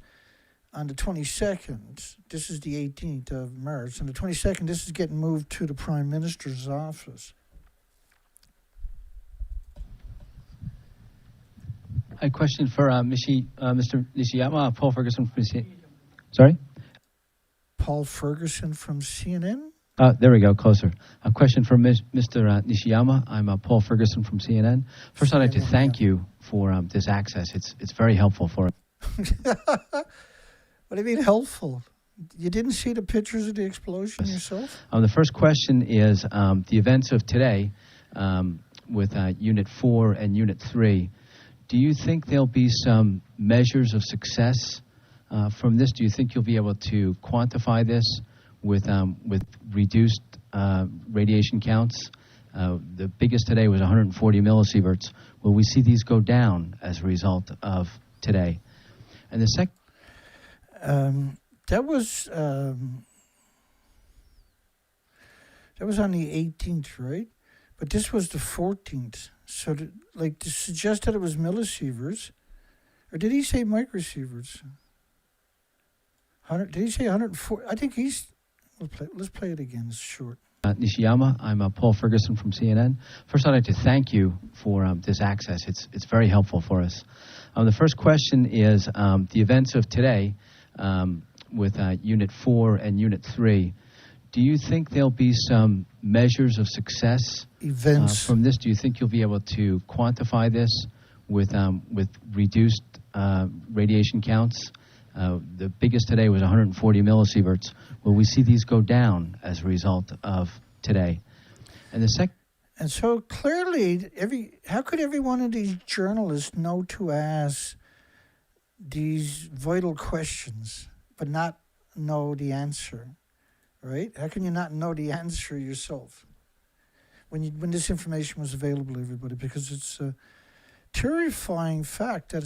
on the 22nd. This is the 18th of March. On the 22nd, this is getting moved to the Prime Minister's office. A question for Mr. Nishiyama, Paul Ferguson from CNN. Sorry? Paul Ferguson from CNN? There we go, closer. A question for Mr. Nishiyama. I'm Paul Ferguson from CNN. First, I'd like to thank you for this access. It's very helpful for us. What do you mean helpful? You didn't see the pictures of the explosion yourself? The first question is the events of today with Unit 4 and Unit 3. Do you think there'll be some measures of success from this? Do you think you'll be able to quantify this with reduced radiation counts? The biggest today was 140 millisieverts. Will we see these go down as a result of today? And the second... That was on the 18th, right? But this was the 14th. So, to suggest that it was millisieverts, or did he say microsieverts? Did he say 104? I think he's. Let's play it again. It's short. Nishiyama, I'm Paul Ferguson from CNN. First, I'd like to thank you for this access. It's very helpful for us. The first question is the events of today with Unit 4 and Unit 3. Do you think there'll be some measures of success events from this? Do you think you'll be able to quantify this with reduced radiation counts? The biggest today was 140 millisieverts. Will we see these go down as a result of today? And the second. And so clearly, how could every one of these journalists know to ask these vital questions, but not know the answer? Right? How can you not know the answer yourself when this information was available to everybody? Because it's a terrifying fact that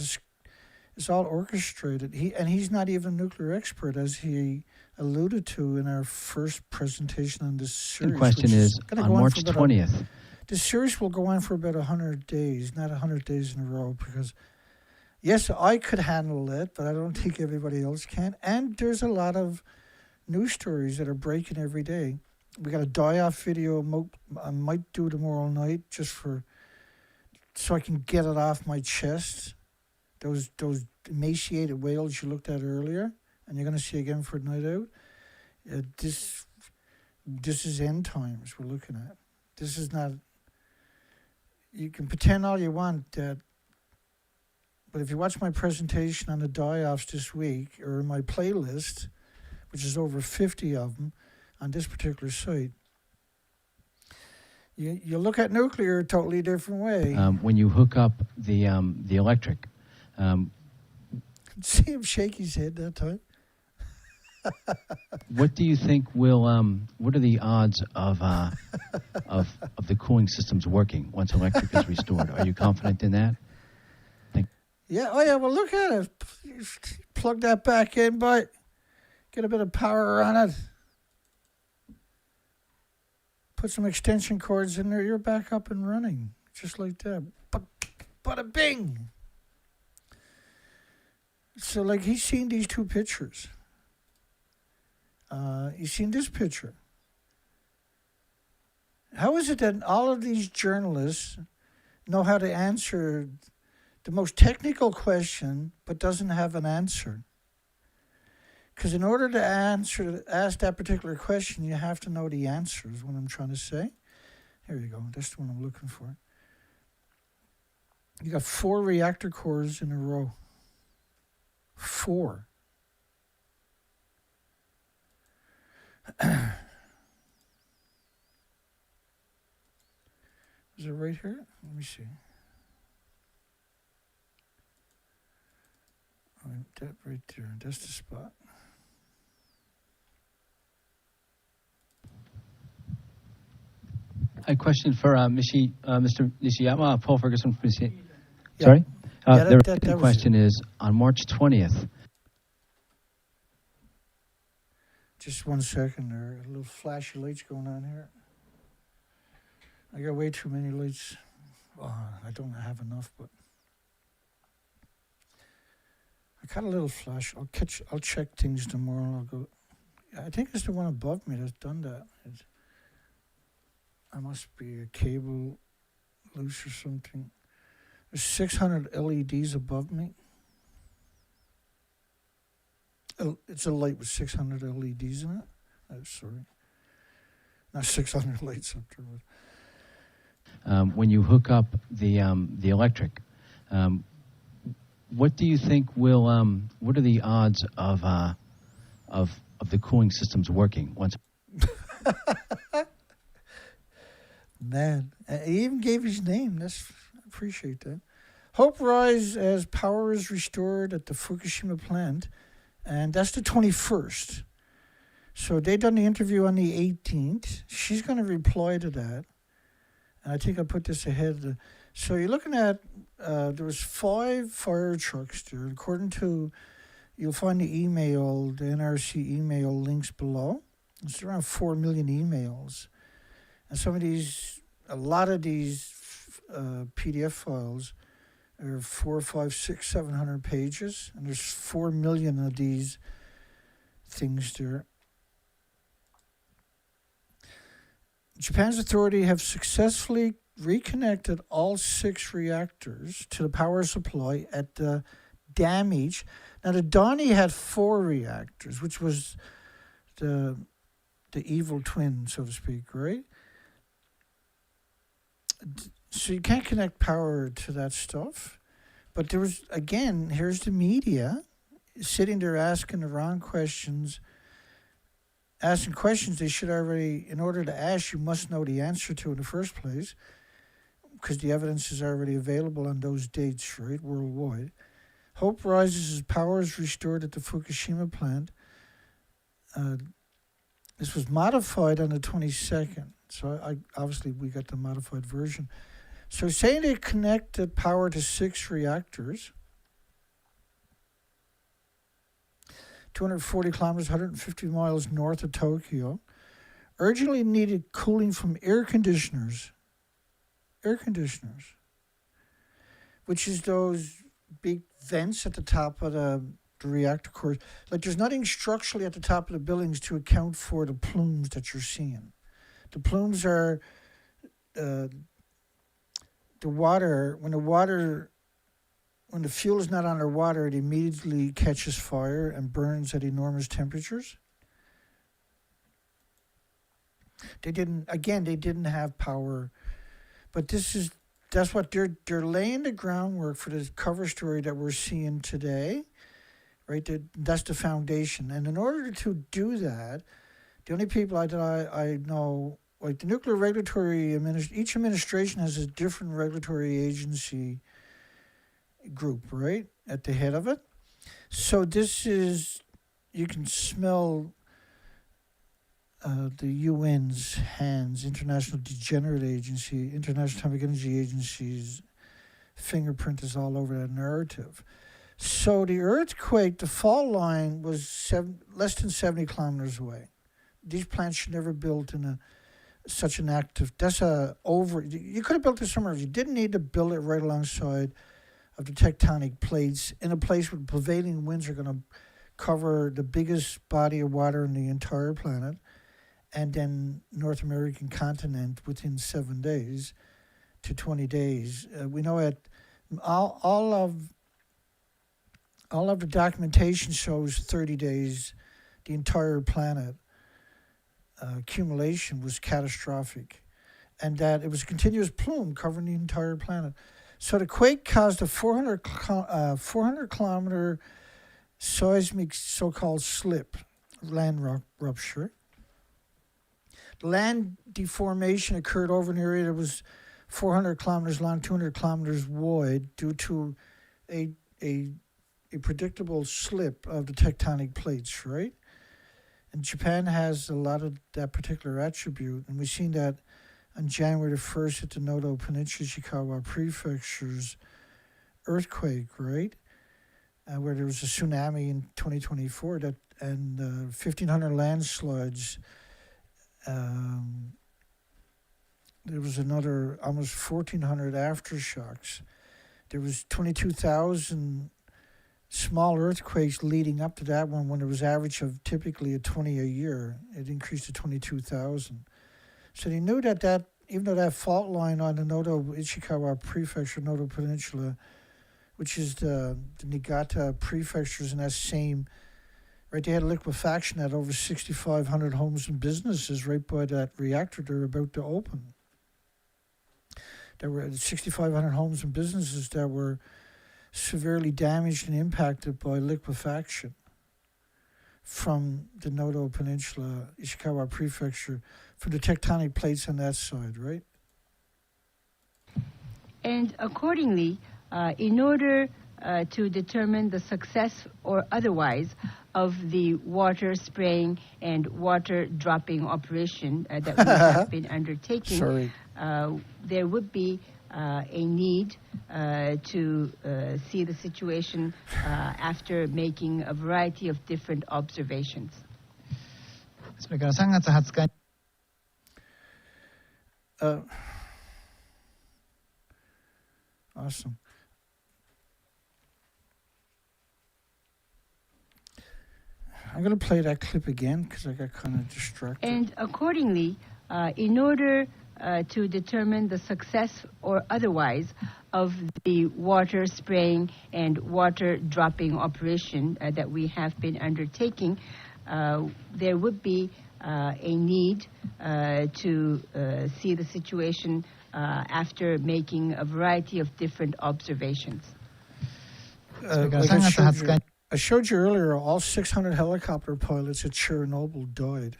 it's all orchestrated. He's not even a nuclear expert, as he alluded to in our first presentation on this series. The question is on March 20th. This series will go on for about 100 days, not 100 days in a row, because yes, I could handle it, but I don't think everybody else can. And there's a lot of news stories that are breaking every day. We got a die-off video I might do tomorrow night so I can get it off my chest. Those emaciated whales you looked at earlier, and you're going to see again for Night Out. This is end times we're looking at. This is not. You can pretend all you want that, but if you watch my presentation on the die-offs this week, or my playlist, which is over 50 of them on this particular site, you look at nuclear a totally different way. When you hook up the electric. See him shake his head that time. What do you think what are the odds of the cooling systems working once electric is restored? Are you confident in that? Yeah, well, look at it. Plug that back in, but get a bit of power on it. Put some extension cords in there, you're back up and running. Just like that. Bada bing! So, he's seen these two pictures. He's seen this picture. How is it that all of these journalists know how to answer the most technical question, but doesn't have an answer? Because in order to ask that particular question, you have to know the answer, is what I'm trying to say. Here you go. That's the one I'm looking for. You got 4 reactor cores in a row. 4. Is it right here? Let me see. Oh, that right there. That's the spot. A question for Mr. Nishiyama, Paul Ferguson from Nishiyama. Yeah. Sorry? Yeah, The that was question is, on March 20th, Just 1 second there. A little flashy lights going on here. I got way too many lights. I don't have enough, but I got a little flash. I'll check things tomorrow. I'll go. I think it's the one above me that's done that. I must be a cable loose or something. There's 600 LEDs above me. It's a light with 600 LEDs in it. Sorry. Not 600 lights up there. But when you hook up the electric, what do you think will? What are the odds of the cooling systems working once? Man, he even gave his name. I appreciate that. Hope rise as power is restored at the Fukushima plant, and that's the 21st. So they done the interview on the 18th. She's going to reply to that, and I think I put this ahead. So you're looking at there was 5 fire trucks there. According to, you'll find the email, the NRC email links below. It's around 4 million emails. And a lot of these PDF files are 4, 5, 6, 700 pages, and there's 4 million of these things there. Japan's authority have successfully reconnected all 6 reactors to the power supply at the damage. Now, the Donny had 4 reactors, which was the evil twin, so to speak, right? So you can't connect power to that stuff. But there was, again, here's the media sitting there asking the wrong questions, asking questions they should already, in order to ask, you must know the answer to in the first place, because the evidence is already available on those dates, right, worldwide. Hope rises as power is restored at the Fukushima plant. This was modified on the 22nd. So obviously we got the modified version. So say they connected power to 6 reactors, 240 kilometers, 150 miles north of Tokyo, urgently needed cooling from air conditioners, which is those big vents at the top of the reactor cores. Like there's nothing structurally at the top of the buildings to account for the plumes that you're seeing. The plumes are the water. When the fuel is not under water, it immediately catches fire and burns at enormous temperatures. They didn't have power, but that's what they're laying the groundwork for the cover story that we're seeing today, right? That's the foundation, and in order to do that, the only people I know, like the nuclear regulatory each administration has a different regulatory agency group, right, at the head of it. So this is, you can smell the UN's hands, International Degenerate Agency, International Atomic Energy Agency's fingerprint is all over that narrative. So the earthquake, the fault line was less than 70 kilometers away. These plants should never built in such an active. You could have built it somewhere else. You didn't need to build it right alongside of the tectonic plates in a place where prevailing winds are going to cover the biggest body of water on the entire planet, and then North American continent within 7 days to 20 days. We know at all of the documentation shows 30 days. The entire planet accumulation was catastrophic, and that it was a continuous plume covering the entire planet. So the quake caused a 400 kilometer seismic so-called slip, land rupture, land deformation occurred over an area that was 400 kilometers long, 200 kilometers wide, due to a predictable slip of the tectonic plates, right? And Japan has a lot of that particular attribute, and we've seen that on January the 1st at the Noto Peninsula, Ishikawa Prefecture's earthquake, right? Where there was a tsunami in 2024 and 1,500 landslides. There was another almost 1,400 aftershocks. There was 22,000 small earthquakes leading up to that one, when it was average of typically a 20 a year. It increased to 22,000. So they knew that even though that fault line on the Noto Ishikawa Prefecture, Noto Peninsula, which is the Niigata prefectures in that same, right, they had liquefaction at over 6,500 homes and businesses right by that reactor they're about to open. There were 6,500 homes and businesses that were severely damaged and impacted by liquefaction from the Noto Peninsula, Ishikawa Prefecture, from the tectonic plates on that side, right? And accordingly, in order to determine the success or otherwise of the water spraying and water dropping operation that we have been undertaking, there would be a need to see the situation after making a variety of different observations. それから3月20日 Awesome. I'm going to play that clip again because I got kind of distracted. And accordingly, in order to determine the success or otherwise of the water spraying and water dropping operation that we have been undertaking, there would be a need to see the situation after making a variety of different observations. I showed you earlier, all 600 helicopter pilots at Chernobyl died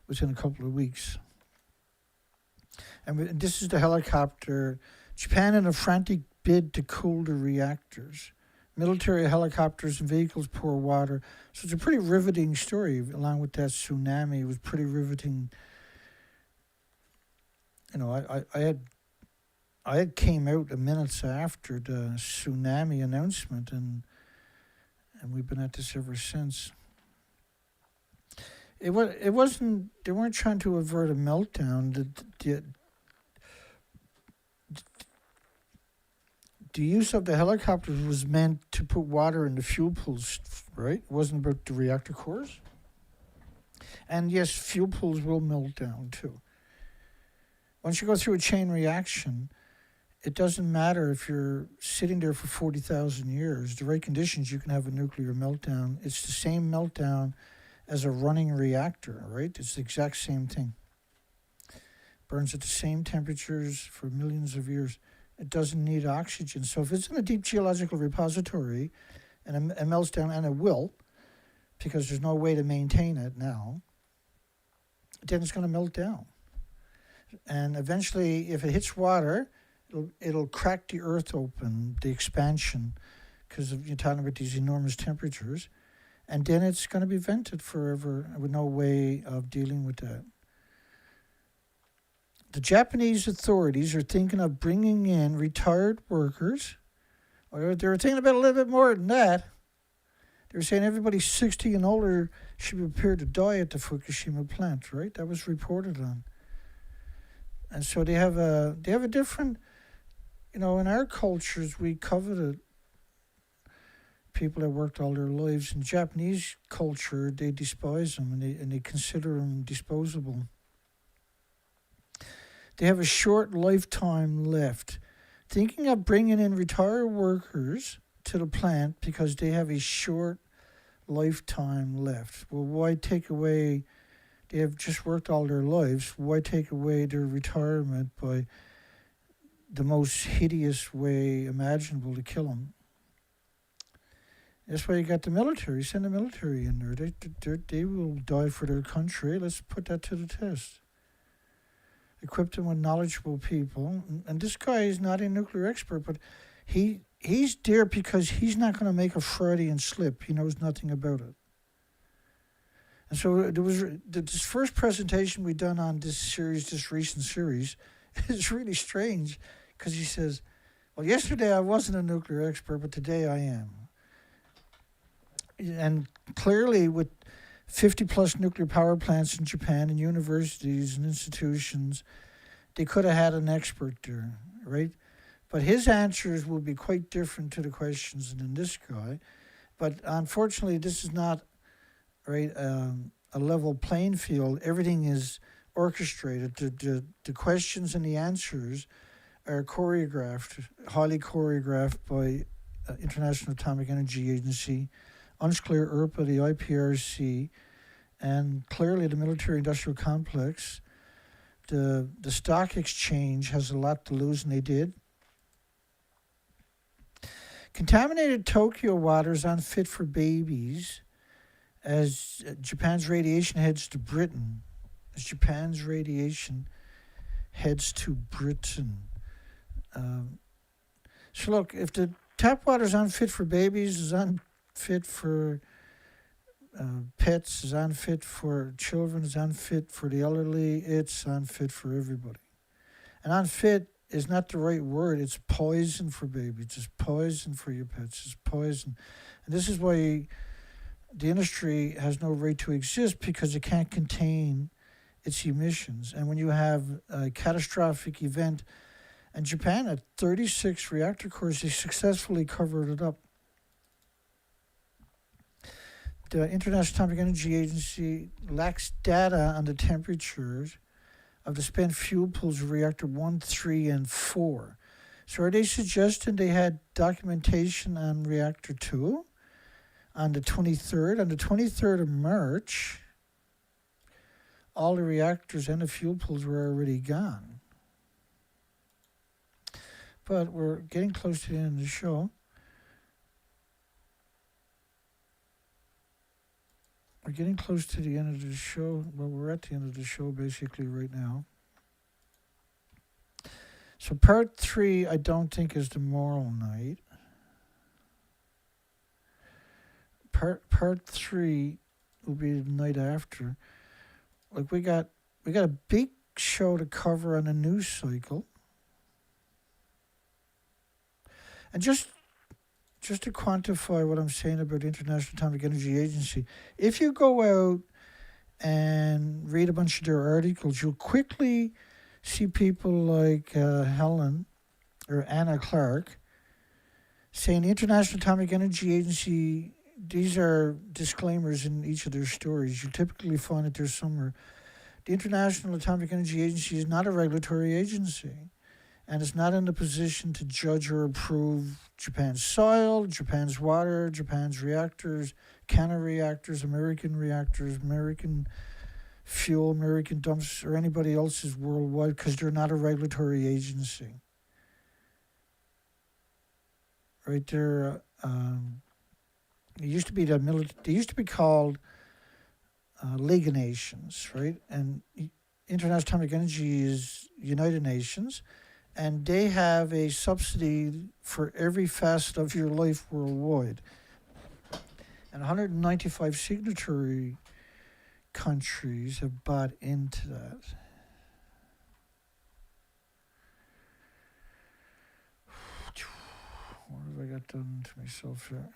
within a couple of weeks. And this is the helicopter. Japan in a frantic bid to cool the reactors. Military helicopters and vehicles pour water. So it's a pretty riveting story, along with that tsunami. It was pretty riveting. You know, I had came out a minutes after the tsunami announcement, and we've been at this ever since. It wasn't. They weren't trying to avert a meltdown. The use of the helicopters was meant to put water in the fuel pools, right? It wasn't about the reactor cores. And yes, fuel pools will melt down too. Once you go through a chain reaction, it doesn't matter if you're sitting there for 40,000 years. The right conditions, you can have a nuclear meltdown. It's the same meltdown as a running reactor, right? It's the exact same thing. Burns at the same temperatures for millions of years. It doesn't need oxygen. So if it's in a deep geological repository and it melts down, and it will, because there's no way to maintain it now, then it's going to melt down. And eventually, if it hits water, it'll crack the earth open, the expansion, because you're talking about these enormous temperatures, and then it's going to be vented forever with no way of dealing with that. The Japanese authorities are thinking of bringing in retired workers. Or they were thinking about a little bit more than that. They were saying everybody 60 and older should be prepared to die at the Fukushima plant, right? That was reported on. And so they have a different, you know, in our cultures, we coveted people that worked all their lives. In Japanese culture, they despise them and they consider them disposable. They have a short lifetime left. Thinking of bringing in retired workers to the plant because they have a short lifetime left. Well, why take away, they have just worked all their lives, why take away their retirement by the most hideous way imaginable to kill them? That's why you got the military. Send the military in there. They will die for their country. Let's put that to the test. equipped him with knowledgeable people. And this guy is not a nuclear expert, but he's there because he's not going to make a Freudian slip. He knows nothing about it. And so there was this first presentation we done on this recent series, is really strange because he says, well, yesterday I wasn't a nuclear expert, but today I am. And clearly with 50 plus nuclear power plants in Japan and universities and institutions, they could have had an expert there, right? But his answers will be quite different to the questions than this guy. But unfortunately, this is not right a level playing field. Everything is orchestrated. The questions and the answers are choreographed, highly choreographed by International Atomic Energy Agency, UNSCLEAR, IRPA, the IPRC, and clearly the military-industrial complex. The stock exchange has a lot to lose, and they did. Contaminated Tokyo water is unfit for babies as Japan's radiation heads to Britain. So look, if the tap water is unfit for babies, is unfit for pets, is unfit for children, is unfit for the elderly, it's unfit for everybody. And unfit is not the right word. It's poison for babies. It's poison for your pets. It's poison. And this is why the industry has no right to exist, because it can't contain its emissions. And when you have a catastrophic event, and Japan had 36 reactor cores, they successfully covered it up. The International Atomic Energy Agency lacks data on the temperatures of the spent fuel pools of reactor 1, 3, and 4. So are they suggesting they had documentation on reactor 2 on the 23rd? On the 23rd of March, all the reactors and the fuel pools were already gone. But we're getting close to the end of the show. We're getting close to the end of the show. Well, we're at the end of the show basically right now. So part 3, I don't think is tomorrow night. Part 3 will be the night after. Like we got a big show to cover on the news cycle. And just to quantify what I'm saying about the International Atomic Energy Agency, if you go out and read a bunch of their articles, you'll quickly see people like Helen or Anna Clark saying the International Atomic Energy Agency, these are disclaimers in each of their stories. You typically find it there somewhere. The International Atomic Energy Agency is not a regulatory agency, and it's not in a position to judge or approve Japan's soil, Japan's water, Japan's reactors, counter-reactors, American fuel, American dumps, or anybody else's worldwide, because they're not a regulatory agency. Right there, it used to be they used to be called League of Nations, right? And International Atomic Energy is United Nations. And they have a subsidy for every facet of your life worldwide. And 195 signatory countries have bought into that. What have I got done to myself here?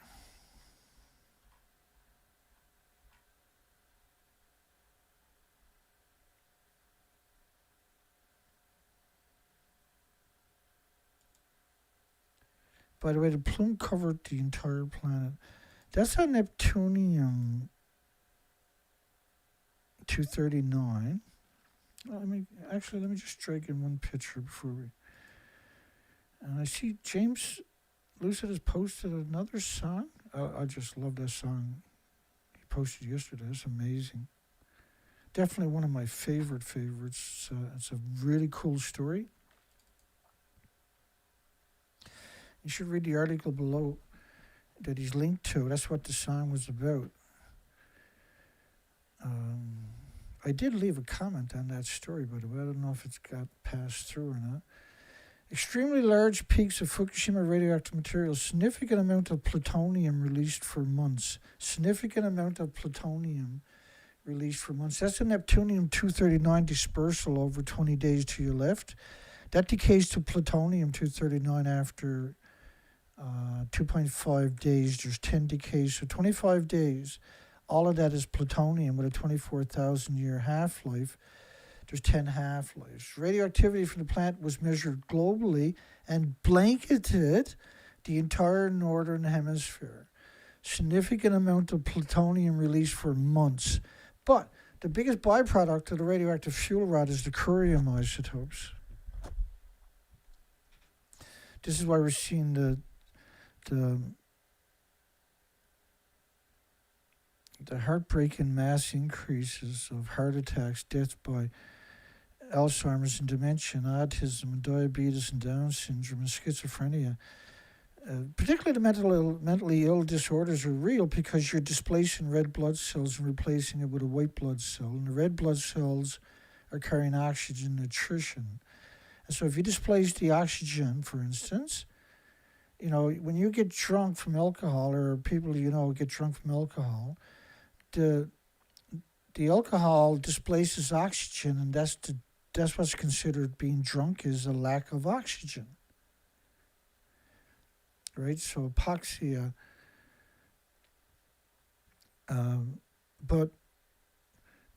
By the way, the plume covered the entire planet. That's a Neptunium 239. Let me just drag in one picture before we. And I see James Lucid has posted another song. I just love that song he posted yesterday. It's amazing. Definitely one of my favorites. It's a really cool story. You should read the article below that he's linked to. That's what the song was about. I did leave a comment on that story, by the way. I don't know if it's got passed through or not. Extremely large peaks of Fukushima radioactive material, significant amount of plutonium released for months. Significant amount of plutonium released for months. That's the Neptunium-239 dispersal over 20 days to your left. That decays to plutonium-239 after 2.5 days. There's 10 decays, so 25 days. All of that is plutonium with a 24,000-year half-life. There's 10 half-lives. Radioactivity from the plant was measured globally and blanketed the entire northern hemisphere. Significant amount of plutonium released for months. But the biggest byproduct of the radioactive fuel rod is the curium isotopes. This is why we're seeing the heartbreaking mass increases of heart attacks, death by Alzheimer's and dementia, autism, and diabetes and Down syndrome and schizophrenia. Particularly the mentally ill disorders are real because you're displacing red blood cells and replacing it with a white blood cell. And the red blood cells are carrying oxygen nutrition. And so if you displace the oxygen, for instance, when you get drunk from alcohol, or people get drunk from alcohol, the alcohol displaces oxygen, and that's what's considered being drunk, is a lack of oxygen. Right? So hypoxia. But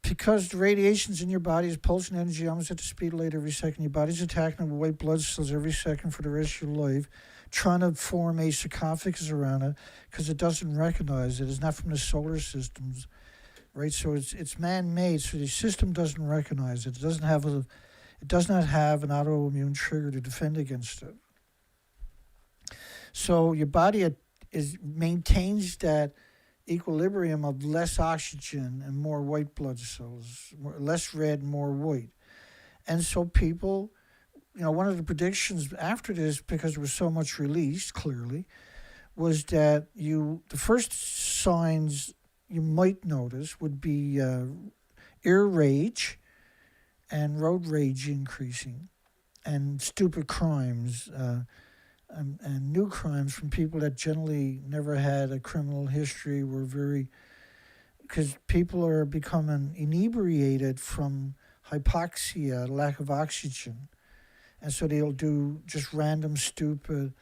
because the radiations in your body is pulsing energy almost at the speed of light every second, your body's attacking it with white blood cells every second for the rest of your life, trying to form a sarcophagus around it because it doesn't recognize it. It's not from the solar systems, right? So it's man-made, so the system doesn't recognize it. It does not have an autoimmune trigger to defend against it. So your body maintains that equilibrium of less oxygen and more white blood cells, less red and more white. And so people, one of the predictions after this, because there was so much released, clearly, was that the first signs you might notice would be ear rage and road rage increasing, and stupid crimes, and new crimes from people that generally never had a criminal history because people are becoming inebriated from hypoxia, lack of oxygen. And so they'll do just random, stupid,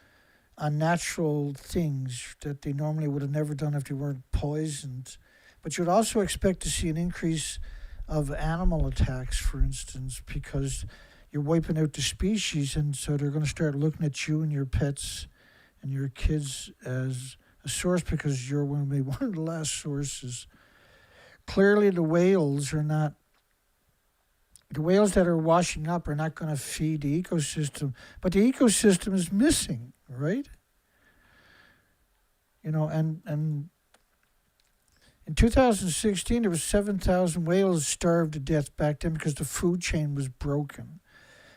unnatural things that they normally would have never done if they weren't poisoned. But you'd also expect to see an increase of animal attacks, for instance, because you're wiping out the species, and so they're going to start looking at you and your pets and your kids as a source because you're going to be one of the last sources. Clearly, the whales that are washing up are not going to feed the ecosystem, but the ecosystem is missing, right? And in 2016, there was 7,000 whales starved to death back then because the food chain was broken.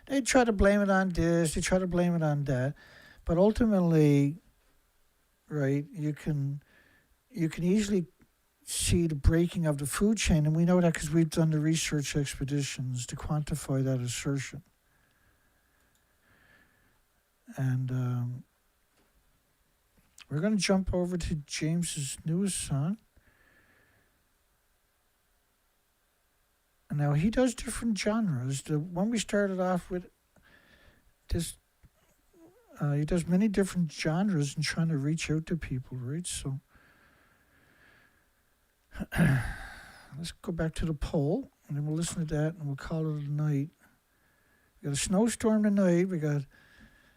They try to blame it on this, they try to blame it on that, but ultimately, right, you can easily see the breaking of the food chain, and we know that because we've done the research expeditions to quantify that assertion. And we're going to jump over to James's newest song. Now, he does different genres. The one we started off with, he does many different genres and trying to reach out to people, right? So let's go back to the poll, and then we'll listen to that, and we'll call it a night. We got a snowstorm tonight. We got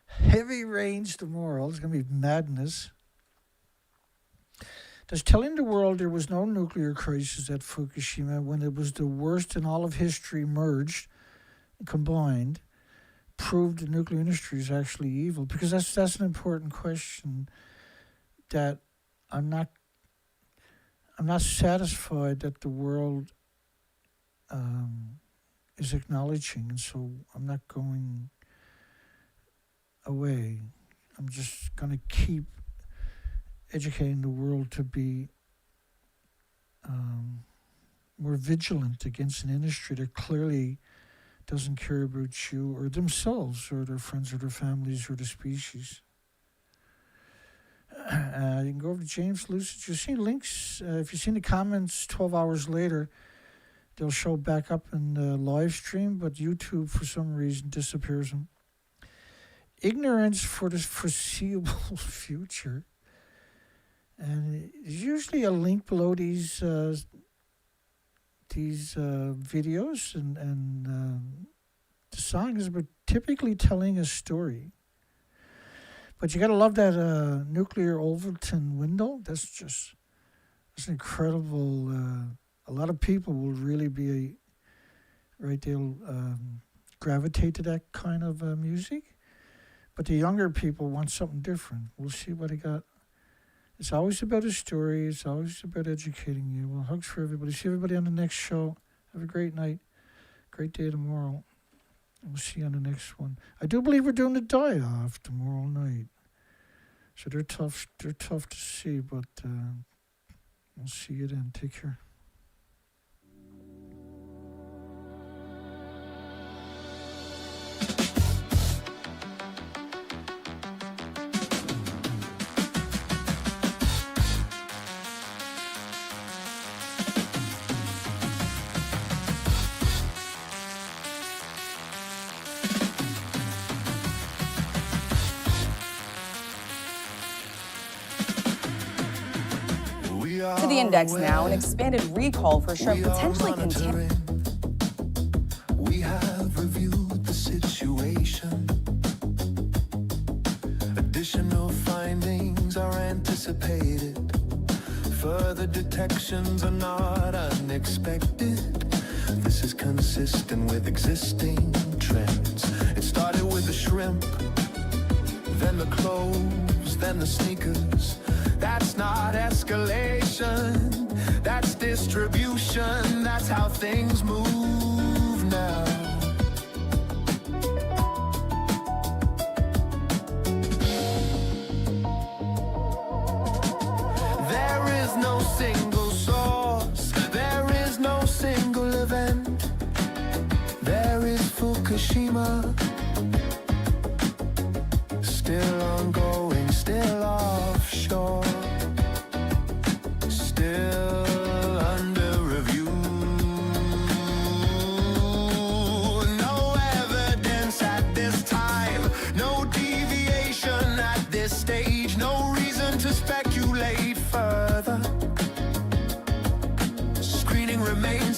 heavy rains tomorrow. It's going to be madness. Does telling the world there was no nuclear crisis at Fukushima when it was the worst in all of history merged, combined, prove the nuclear industry is actually evil? Because that's an important question that I'm not satisfied that the world is acknowledging, and so I'm not going away. I'm just going to keep educating the world to be more vigilant against an industry that clearly doesn't care about you or themselves or their friends or their families or the species. You can go over to James Lucid. You've seen links. If you've seen the comments 12 hours later, they'll show back up in the live stream, but YouTube, for some reason, disappears them. Ignorance for the foreseeable future. And there's usually a link below these videos, and the song is about typically telling a story. But you got to love that nuclear Overton window. That's incredible. A lot of people will really be, they'll gravitate to that kind of music. But the younger people want something different. We'll see what they got. It's always about a story. It's always about educating you. Well, hugs for everybody. See everybody on the next show. Have a great night. Great day tomorrow. And we'll see you on the next one. I do believe we're doing the die-off tomorrow night. So they're tough to see, but we'll see you then. Take care. To the index now, an expanded recall for shrimp potentially contaminated. We have reviewed the situation. Additional findings are anticipated. Further detections are not unexpected. This is consistent with existing trends. It started with the shrimp, then the clothes, then the sneakers. That's not escalation, that's distribution, that's how things move now. There is no single source, there is no single event. There is Fukushima, still ongoing, still offshore.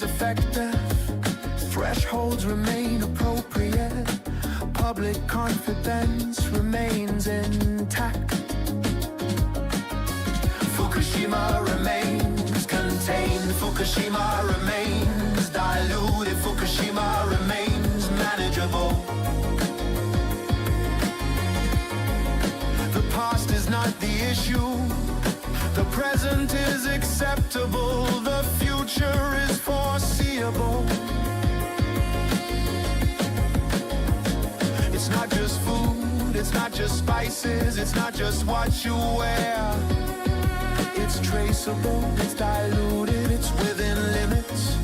Effective, thresholds remain appropriate, public confidence remains intact. Fukushima remains contained, Fukushima remains diluted, Fukushima remains manageable. The past is not the issue, the present is acceptable, the future is foreseeable. It's not just food, it's not just spices, it's not just what you wear. It's traceable, it's diluted, it's within limits.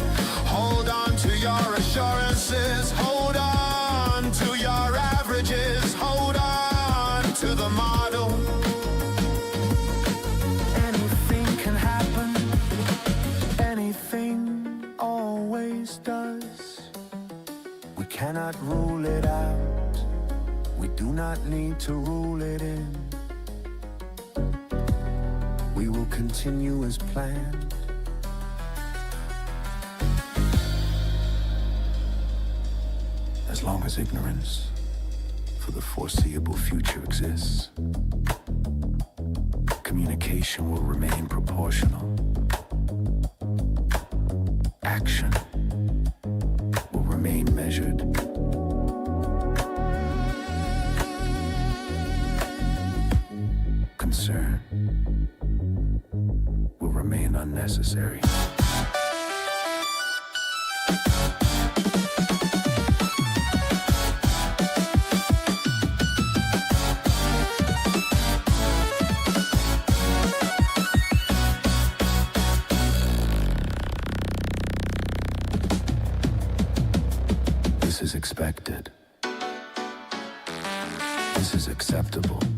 Hold on to your assurances, hold on to your averages, hold on to the model. Cannot rule it out, we do not need to rule it in. We will continue as planned. As long as ignorance for the foreseeable future exists, communication will remain proportional. Action will remain measured. Concern will remain unnecessary. expected. This is acceptable.